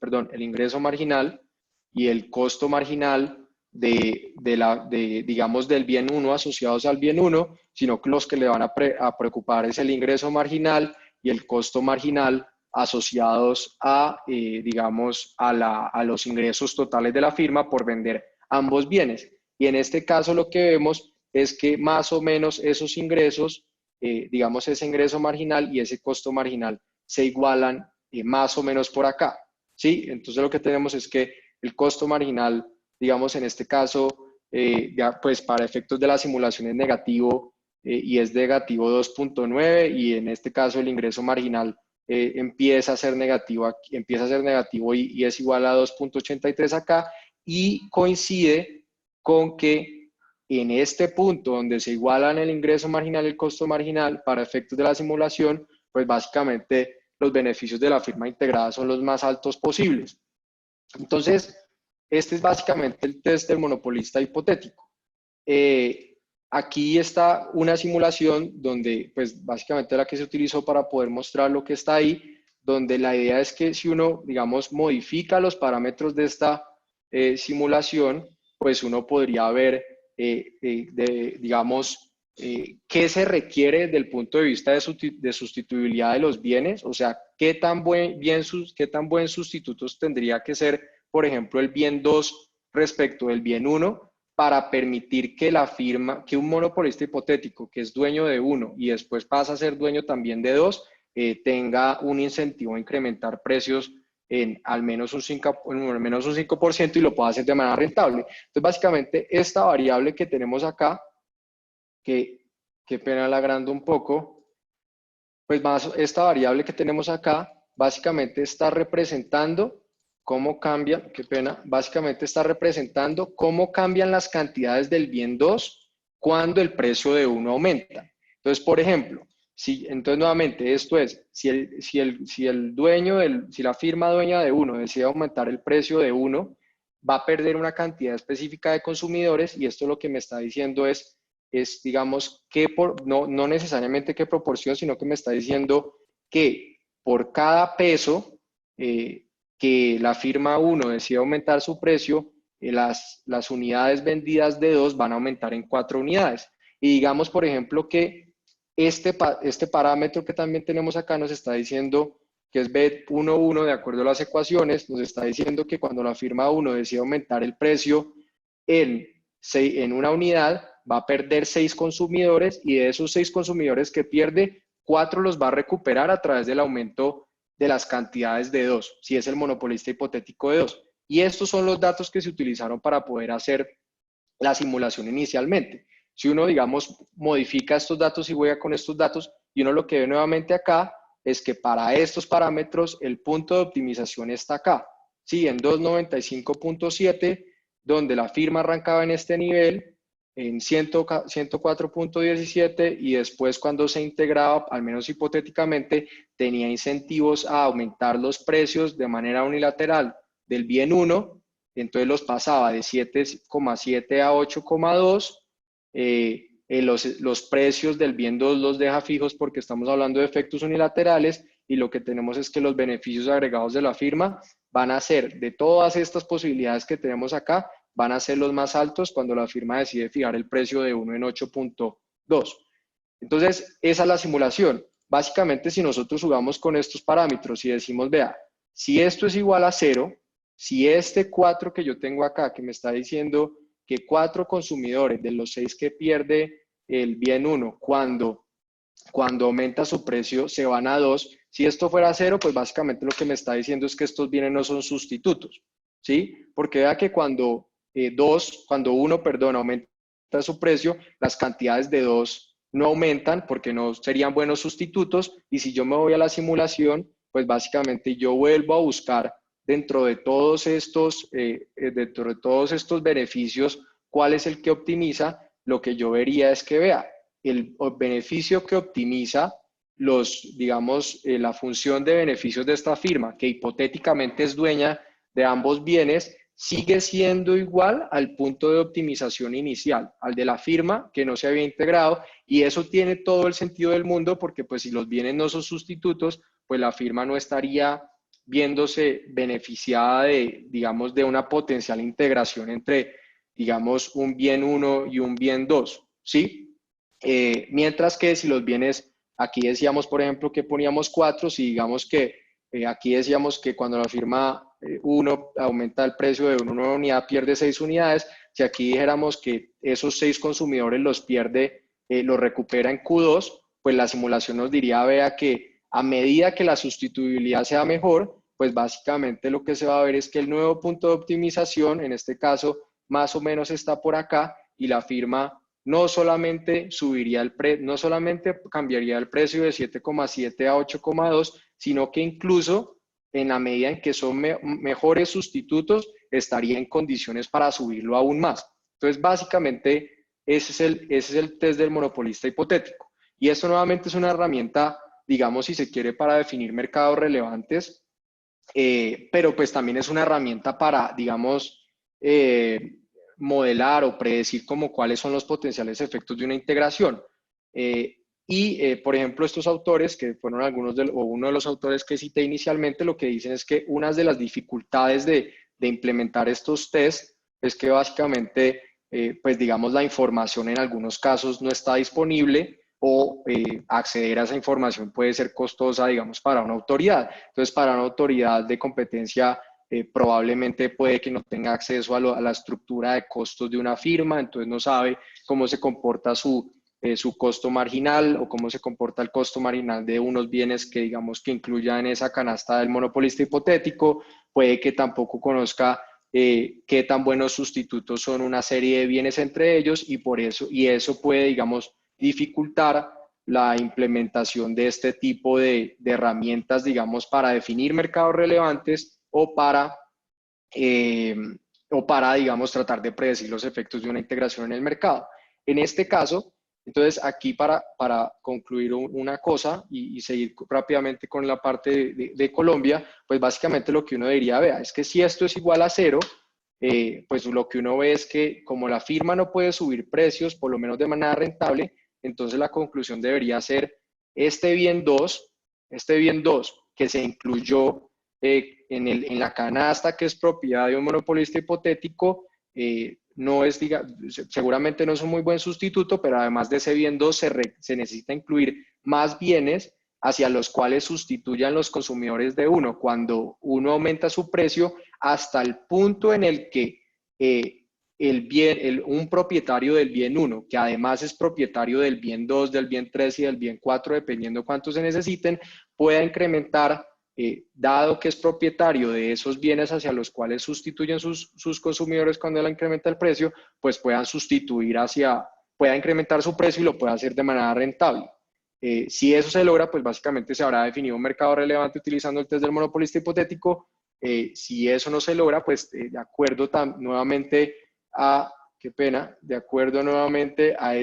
y el costo marginal digamos, del bien 1 asociados al bien 1, sino que los que le van a preocupar es el ingreso marginal y el costo marginal asociados digamos, a los ingresos totales de la firma por vender ambos bienes. Y en este caso lo que vemos es que más o menos esos ingresos, digamos, ese ingreso marginal y ese costo marginal se igualan más o menos por acá, ¿sí? Entonces lo que tenemos es que el costo marginal, digamos, en este caso, ya, pues para efectos de la simulación es negativo, y es negativo 2.9, y en este caso el ingreso marginal empieza a ser negativo y es igual a 2.83 acá, y coincide con que en este punto donde se igualan el ingreso marginal y el costo marginal para efectos de la simulación, pues básicamente los beneficios de la firma integrada son los más altos posibles. Entonces, este es básicamente el test del monopolista hipotético. Aquí está una simulación donde, pues básicamente la que se utilizó para poder mostrar lo que está ahí, donde la idea es que si uno, digamos, modifica los parámetros de esta simulación, pues uno podría ver, digamos, qué se requiere desde el punto de vista de sustituibilidad de los bienes, o sea, qué tan buen sustitutos tendría que ser, por ejemplo, el bien 2 respecto del bien 1 para permitir que la firma, que un monopolista hipotético que es dueño de uno y después pasa a ser dueño también de dos, tenga un incentivo a incrementar precios en al menos un 5% y lo pueda hacer de manera rentable. Entonces, básicamente, esta variable que tenemos acá, qué pena la agrando un poco, pues más esta variable que tenemos acá, básicamente está representando cómo cambian, qué pena, básicamente está representando cómo cambian las cantidades del bien 2 cuando el precio de uno aumenta. Entonces, por ejemplo, entonces nuevamente esto es, si la firma dueña de uno decide aumentar el precio de uno, va a perder una cantidad específica de consumidores y esto lo que me está diciendo es digamos, no necesariamente qué proporción, sino que me está diciendo que por cada peso que la firma 1 decide aumentar su precio, las unidades vendidas de 2 van a aumentar en 4 unidades. Y digamos, por ejemplo, que este parámetro que también tenemos acá nos está diciendo que es B11, de acuerdo a las ecuaciones, nos está diciendo que cuando la firma 1 decide aumentar el precio en una unidad, va a perder 6 consumidores y de esos 6 consumidores que pierde, 4 los va a recuperar a través del aumento de las cantidades de 2, si es el monopolista hipotético de 2. Y estos son los datos que se utilizaron para poder hacer la simulación inicialmente. Si uno, digamos, modifica estos datos y juega con estos datos, y uno lo que ve nuevamente acá es que para estos parámetros el punto de optimización está acá, ¿sí? En 295.7, donde la firma arrancaba en este nivel, en 104.17 y después cuando se integraba, al menos hipotéticamente, tenía incentivos a aumentar los precios de manera unilateral del bien 1, entonces los pasaba de 7,7 a 8,2, los precios del bien 2 los deja fijos porque estamos hablando de efectos unilaterales y lo que tenemos es que los beneficios agregados de la firma van a ser, de todas estas posibilidades que tenemos acá, van a ser los más altos cuando la firma decide fijar el precio de 1 en 8.2. Entonces, esa es la simulación. Básicamente, si nosotros jugamos con estos parámetros y decimos, vea, si esto es igual a 0, si este 4 que yo tengo acá, que me está diciendo que 4 consumidores de los 6 que pierde el bien 1, cuando aumenta su precio, se van a 2. Si esto fuera 0, pues básicamente lo que me está diciendo es que estos bienes no son sustitutos, ¿sí? Porque vea que cuando uno, aumenta su precio, las cantidades de 2 no aumentan porque no serían buenos sustitutos, y si yo me voy a la simulación, pues básicamente yo vuelvo a buscar dentro de todos estos beneficios, ¿cuál es el que optimiza? Lo que yo vería es que, vea, el beneficio que optimiza la función de beneficios de esta firma, que hipotéticamente es dueña de ambos bienes, sigue siendo igual al punto de optimización inicial, al de la firma que no se había integrado, y eso tiene todo el sentido del mundo porque pues si los bienes no son sustitutos, pues la firma no estaría viéndose beneficiada de una potencial integración entre, digamos, un bien 1 y un bien 2, ¿sí? Mientras que si los bienes, aquí decíamos, por ejemplo, que poníamos 4, si digamos que aquí decíamos que cuando la firma 1 aumenta el precio de una unidad, pierde 6 unidades. Si aquí dijéramos que esos 6 consumidores los pierde, los recupera en Q2, pues la simulación nos diría, vea, que a medida que la sustituibilidad sea mejor, pues básicamente lo que se va a ver es que el nuevo punto de optimización, en este caso, más o menos está por acá, y la firma no solamente no solamente cambiaría el precio de 7,7 a 8,2, sino que incluso en la medida en que son mejores sustitutos, estaría en condiciones para subirlo aún más. Entonces, básicamente, ese es el test del monopolista hipotético. Y esto nuevamente es una herramienta, digamos, si se quiere, para definir mercados relevantes, pero pues también es una herramienta para, digamos, modelar o predecir como cuáles son los potenciales efectos de una integración. Por ejemplo, estos autores, que fueron uno de los autores que cité inicialmente, lo que dicen es que una de las dificultades de implementar estos tests es que básicamente, pues digamos, la información en algunos casos no está disponible, o acceder a esa información puede ser costosa, digamos, para una autoridad. Entonces, para una autoridad de competencia, probablemente puede que no tenga acceso a la estructura de costos de una firma, entonces no sabe cómo se comporta su costo marginal o cómo se comporta el costo marginal de unos bienes que digamos que incluya en esa canasta del monopolista hipotético, puede que tampoco conozca qué tan buenos sustitutos son una serie de bienes entre ellos y eso puede, digamos, dificultar la implementación de este tipo de herramientas, digamos, para definir mercados relevantes eh, o para, digamos, tratar de predecir los efectos de una integración en el mercado. En este caso, entonces, aquí para concluir una cosa y seguir rápidamente con la parte de Colombia, pues básicamente lo que uno diría, vea, es que si esto es igual a cero, pues lo que uno ve es que como la firma no puede subir precios, por lo menos de manera rentable, entonces la conclusión debería ser este bien 2, que se incluyó en la canasta que es propiedad de un monopolista hipotético, no es, seguramente no es un muy buen sustituto, pero además de ese bien 2 se necesita incluir más bienes hacia los cuales sustituyan los consumidores de uno. Cuando uno aumenta su precio hasta el punto en el que un propietario del bien 1, que además es propietario del bien 2, del bien 3 y del bien 4, dependiendo cuántos se necesiten, pueda incrementar, dado que es propietario de esos bienes hacia los cuales sustituyen sus consumidores cuando él incrementa el precio, pues pueda incrementar su precio y lo pueda hacer de manera rentable. Si eso se logra, pues básicamente se habrá definido un mercado relevante utilizando el test del monopolista hipotético. Si eso no se logra, pues de acuerdo nuevamente de acuerdo nuevamente a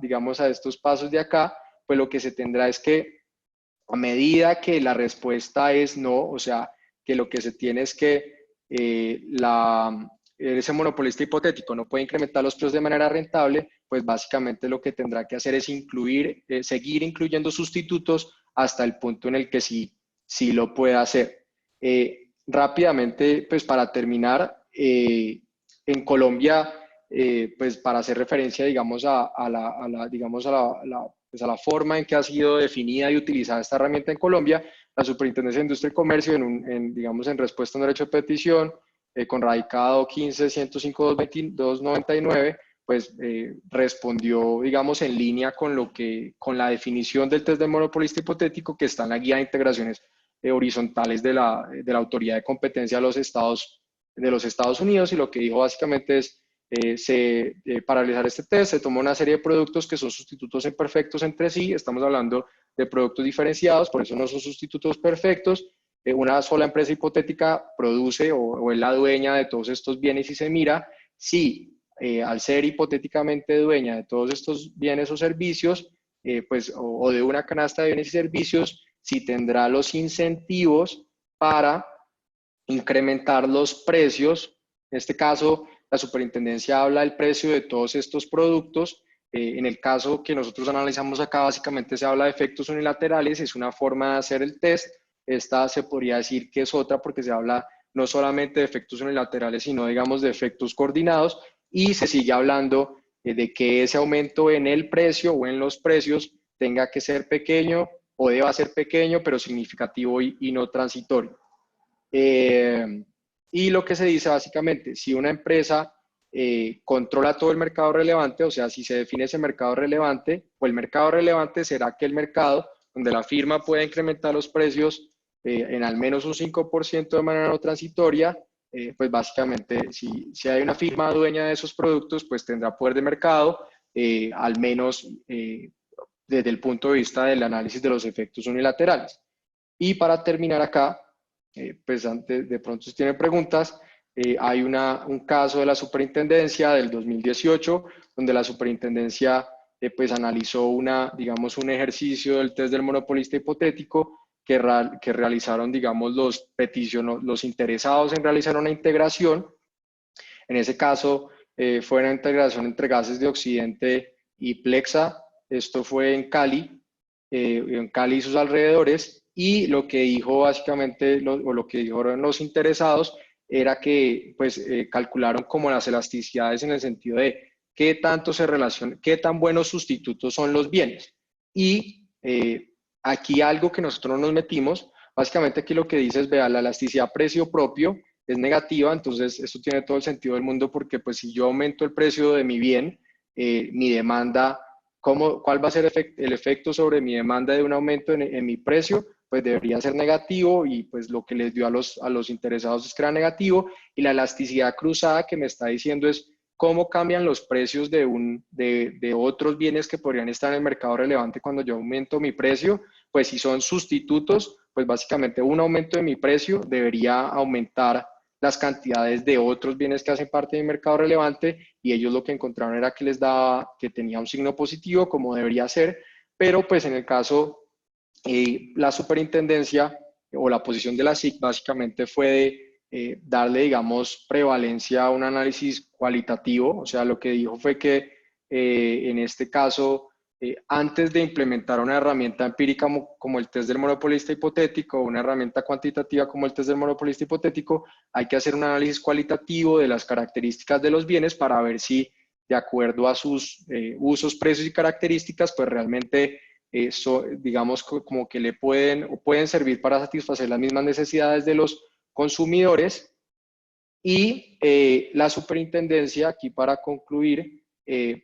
digamos, a estos pasos de acá, pues lo que se tendrá es que a medida que la respuesta es no, o sea, que lo que se tiene es que ese monopolista hipotético no puede incrementar los precios de manera rentable, pues básicamente lo que tendrá que hacer es seguir incluyendo sustitutos hasta el punto en el que sí lo pueda hacer. Rápidamente, pues para terminar, en Colombia, pues para hacer referencia, digamos, pues a la forma en que ha sido definida y utilizada esta herramienta en Colombia, la Superintendencia de Industria y Comercio, digamos, en respuesta a un derecho de petición, con radicado 15-105-299, pues respondió, digamos, en línea con la definición del test de monopolista hipotético que está en la guía de integraciones horizontales de la Autoridad de Competencia de los Estados Unidos, y lo que dijo básicamente es, para realizar este test se tomó una serie de productos que son sustitutos imperfectos entre sí. Estamos hablando de productos diferenciados, por eso no son sustitutos perfectos. Una sola empresa hipotética produce o es la dueña de todos estos bienes y se mira si al ser hipotéticamente dueña de todos estos bienes o servicios, pues, o de una canasta de bienes y servicios, si tendrá los incentivos para incrementar los precios. En este caso, la superintendencia habla del precio de todos estos productos. En el caso que nosotros analizamos acá, básicamente se habla de efectos unilaterales, es una forma de hacer el test. Esta se podría decir que es otra porque se habla no solamente de efectos unilaterales, sino digamos de efectos coordinados, y se sigue hablando de que ese aumento en el precio o en los precios tenga que ser pequeño o deba ser pequeño, pero significativo y no transitorio. Y lo que se dice básicamente, si una empresa controla todo el mercado relevante, o sea, si se define ese mercado relevante, o el mercado relevante será aquel mercado donde la firma pueda incrementar los precios en al menos un 5% de manera no transitoria, pues básicamente si hay una firma dueña de esos productos, pues tendrá poder de mercado, al menos desde el punto de vista del análisis de los efectos unilaterales. Y para terminar acá, pues antes, de pronto si tienen preguntas, hay un caso de la superintendencia del 2018, donde la superintendencia pues analizó digamos, un ejercicio del test del monopolista hipotético que realizaron, digamos, los interesados en realizar una integración. En ese caso fue una integración entre Gases de Occidente y Plexa. Esto fue en Cali y sus alrededores, y lo que dijo básicamente, o lo que dijeron los interesados, era que pues calcularon como las elasticidades en el sentido de qué tan buenos sustitutos son los bienes. Y aquí algo que nosotros nos metimos, básicamente aquí lo que dice es, vea, la elasticidad precio propio es negativa, entonces eso tiene todo el sentido del mundo porque pues si yo aumento el precio de mi bien, mi demanda, ¿cuál va a ser el efecto sobre mi demanda de un aumento en mi precio? Pues debería ser negativo y pues lo que les dio a los interesados es que era negativo y la elasticidad cruzada que me está diciendo es cómo cambian los precios de otros bienes que podrían estar en el mercado relevante cuando yo aumento mi precio, pues si son sustitutos, pues básicamente un aumento de mi precio debería aumentar las cantidades de otros bienes que hacen parte del mercado relevante y ellos lo que encontraron era que les daba, que tenía un signo positivo como debería ser, pero pues en el caso, la superintendencia o la posición de la SIC básicamente fue de darle, digamos, prevalencia a un análisis cualitativo, o sea, lo que dijo fue que en este caso, antes de implementar una herramienta empírica como el test del monopolista hipotético o una herramienta cuantitativa como el test del monopolista hipotético, hay que hacer un análisis cualitativo de las características de los bienes para ver si, de acuerdo a sus usos, precios y características, pues realmente digamos, como que le pueden servir para satisfacer las mismas necesidades de los consumidores. Y la superintendencia, aquí para concluir,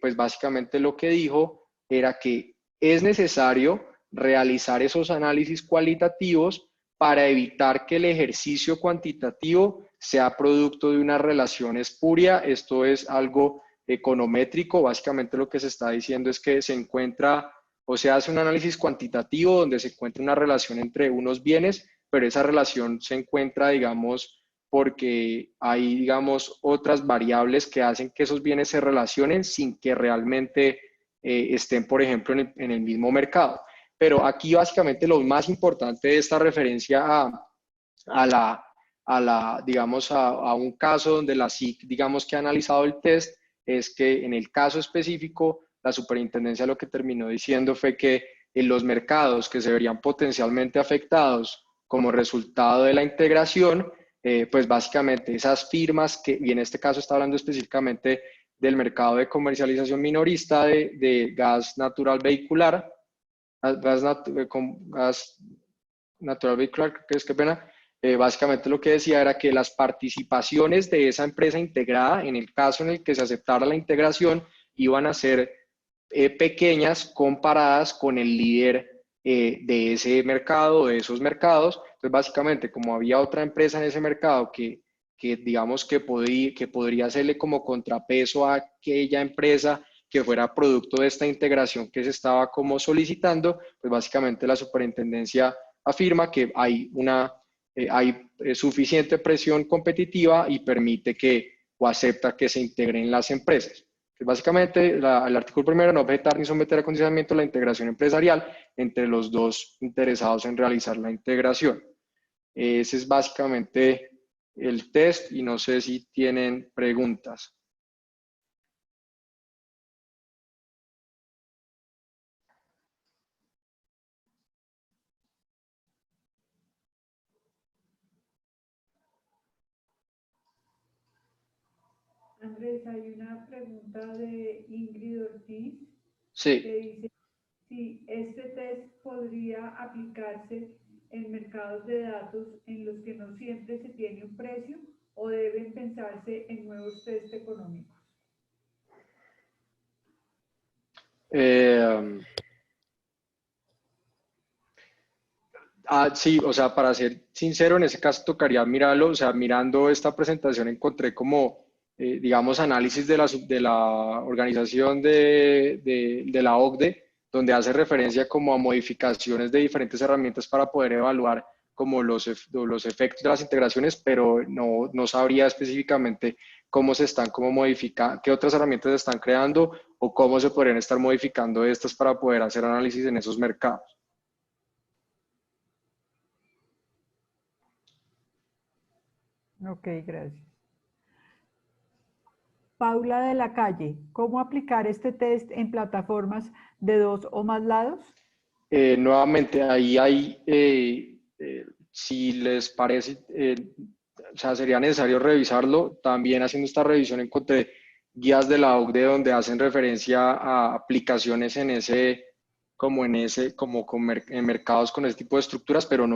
pues básicamente lo que dijo era que es necesario realizar esos análisis cualitativos para evitar que el ejercicio cuantitativo sea producto de una relación espuria. Esto es algo econométrico. Básicamente lo que se está diciendo es que se encuentra o se hace un análisis cuantitativo donde se encuentra una relación entre unos bienes, pero esa relación se encuentra, digamos, porque hay, digamos, otras variables que hacen que esos bienes se relacionen sin que realmente estén, por ejemplo, en el mismo mercado. Pero aquí básicamente lo más importante de esta referencia a digamos, a un caso donde la SIC, digamos, que ha analizado el test, es que en el caso específico, la superintendencia lo que terminó diciendo fue que en los mercados que se verían potencialmente afectados como resultado de la integración, pues básicamente esas firmas que, y en este caso está hablando específicamente del mercado de comercialización minorista de gas natural vehicular, gas natural vehicular, que es que pena, básicamente lo que decía era que las participaciones de esa empresa integrada, en el caso en el que se aceptara la integración, iban a ser pequeñas comparadas con el líder de ese mercado, de esos mercados. Entonces, básicamente, como había otra empresa en ese mercado que digamos que podría hacerle como contrapeso a aquella empresa que fuera producto de esta integración que se estaba como solicitando, pues básicamente la superintendencia afirma que hay suficiente presión competitiva y permite que o acepta que se integren las empresas. Básicamente, el artículo primero no objetar ni someter a condicionamiento la integración empresarial entre los dos interesados en realizar la integración. Ese es básicamente el test y no sé si tienen preguntas. Andrés, hay una pregunta de Ingrid Ortiz que Sí. dice si este test podría aplicarse en mercados de datos en los que no siempre se tiene un precio o deben pensarse en nuevos test económicos. Sí, o sea, para ser sincero, en ese caso tocaría mirarlo, o sea, mirando esta presentación encontré como, digamos, análisis de la organización de la OCDE, donde hace referencia como a modificaciones de diferentes herramientas para poder evaluar como los efectos de las integraciones, pero no sabría específicamente cómo se están, cómo modificar, qué otras herramientas se están creando o cómo se podrían estar modificando estas para poder hacer análisis en esos mercados. Ok, gracias. Paula de la Calle, ¿cómo aplicar este test en plataformas de 2 o más lados? Nuevamente, ahí hay, si les parece, o sea, sería necesario revisarlo. También haciendo esta revisión encontré guías de la OCDE donde hacen referencia a aplicaciones en ese, como en mercados con ese tipo de estructuras, pero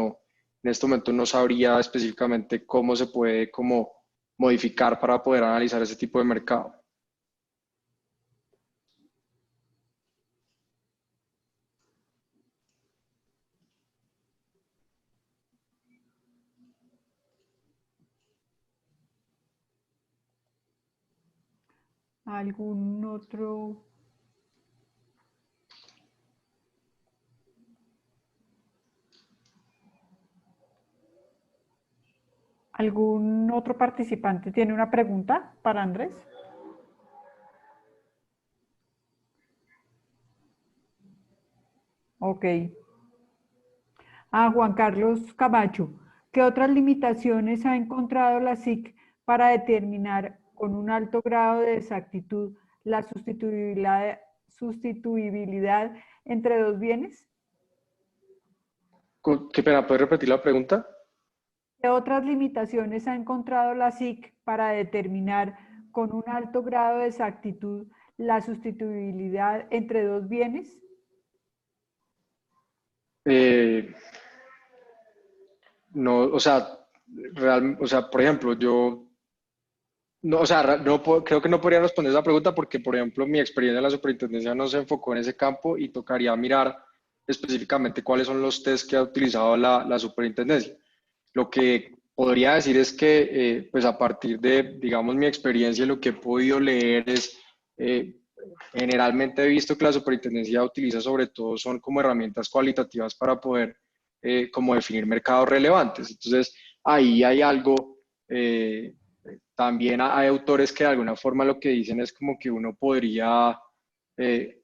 en este momento no sabría específicamente cómo se puede como modificar para poder analizar ese tipo de mercado. ¿Algún otro? ¿Algún otro participante tiene una pregunta para Andrés? Ok. A Juan Carlos Camacho, ¿qué otras limitaciones ha encontrado la SIC para determinar con un alto grado de exactitud la sustituibilidad entre dos bienes? Qué pena, ¿puedes repetir la pregunta? ¿Qué otras limitaciones ha encontrado la SIC para determinar con un alto grado de exactitud la sustituibilidad entre dos bienes? Eh, no, o sea, o sea, por ejemplo, yo no, o sea, creo que no podría responder esa pregunta porque, por ejemplo, mi experiencia en la superintendencia no se enfocó en ese campo y tocaría mirar específicamente cuáles son los test que ha utilizado la superintendencia. Lo que podría decir es que, pues a partir de, digamos, mi experiencia, lo que he podido leer es, eh, generalmente he visto que la superintendencia utiliza sobre todo son como herramientas cualitativas para poder como definir mercados relevantes. Entonces, ahí hay algo, también hay autores que de alguna forma lo que dicen es como que uno podría, eh,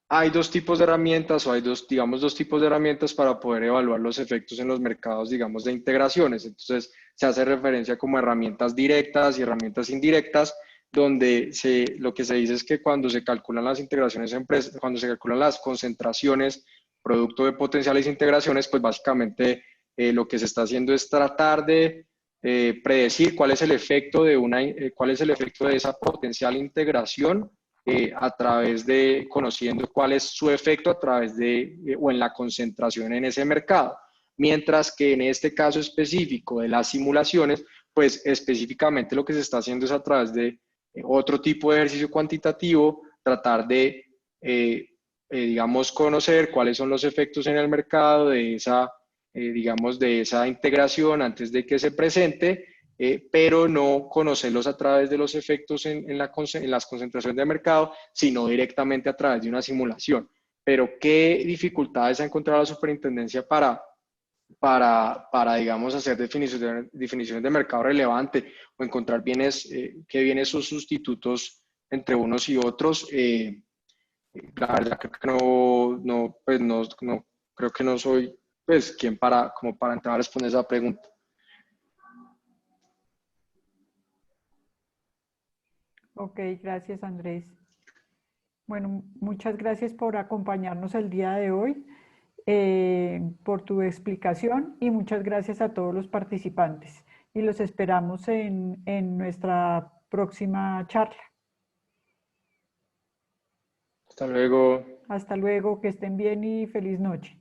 hay dos tipos de herramientas o hay dos, digamos, dos tipos de herramientas para poder evaluar los efectos en los mercados, digamos, de integraciones. Entonces, se hace referencia como herramientas directas y herramientas indirectas, donde lo que se dice es que cuando se calculan las integraciones cuando se calculan las concentraciones producto de potenciales integraciones, pues básicamente lo que se está haciendo es tratar de predecir cuál es el efecto de cuál es el efecto de esa potencial integración a través de conociendo cuál es su efecto a través de o en la concentración en ese mercado. Mientras que en este caso específico de las simulaciones, pues específicamente lo que se está haciendo es a través de otro tipo de ejercicio cuantitativo, tratar de, digamos, conocer cuáles son los efectos en el mercado de esa, digamos, de esa integración antes de que se presente, pero no conocerlos a través de los efectos en las concentraciones de mercado, sino directamente a través de una simulación. Pero, ¿qué dificultades ha encontrado la superintendencia para digamos, hacer definiciones de mercado relevante o encontrar bienes, qué bienes son sustitutos entre unos y otros? La verdad creo que pues no, creo que no soy pues quien como para entrar a responder esa pregunta. Ok, gracias Andrés. Bueno, muchas gracias por acompañarnos el día de hoy, por tu explicación y muchas gracias a todos los participantes. Y los esperamos en nuestra próxima charla. Hasta luego. Hasta luego, que estén bien y feliz noche.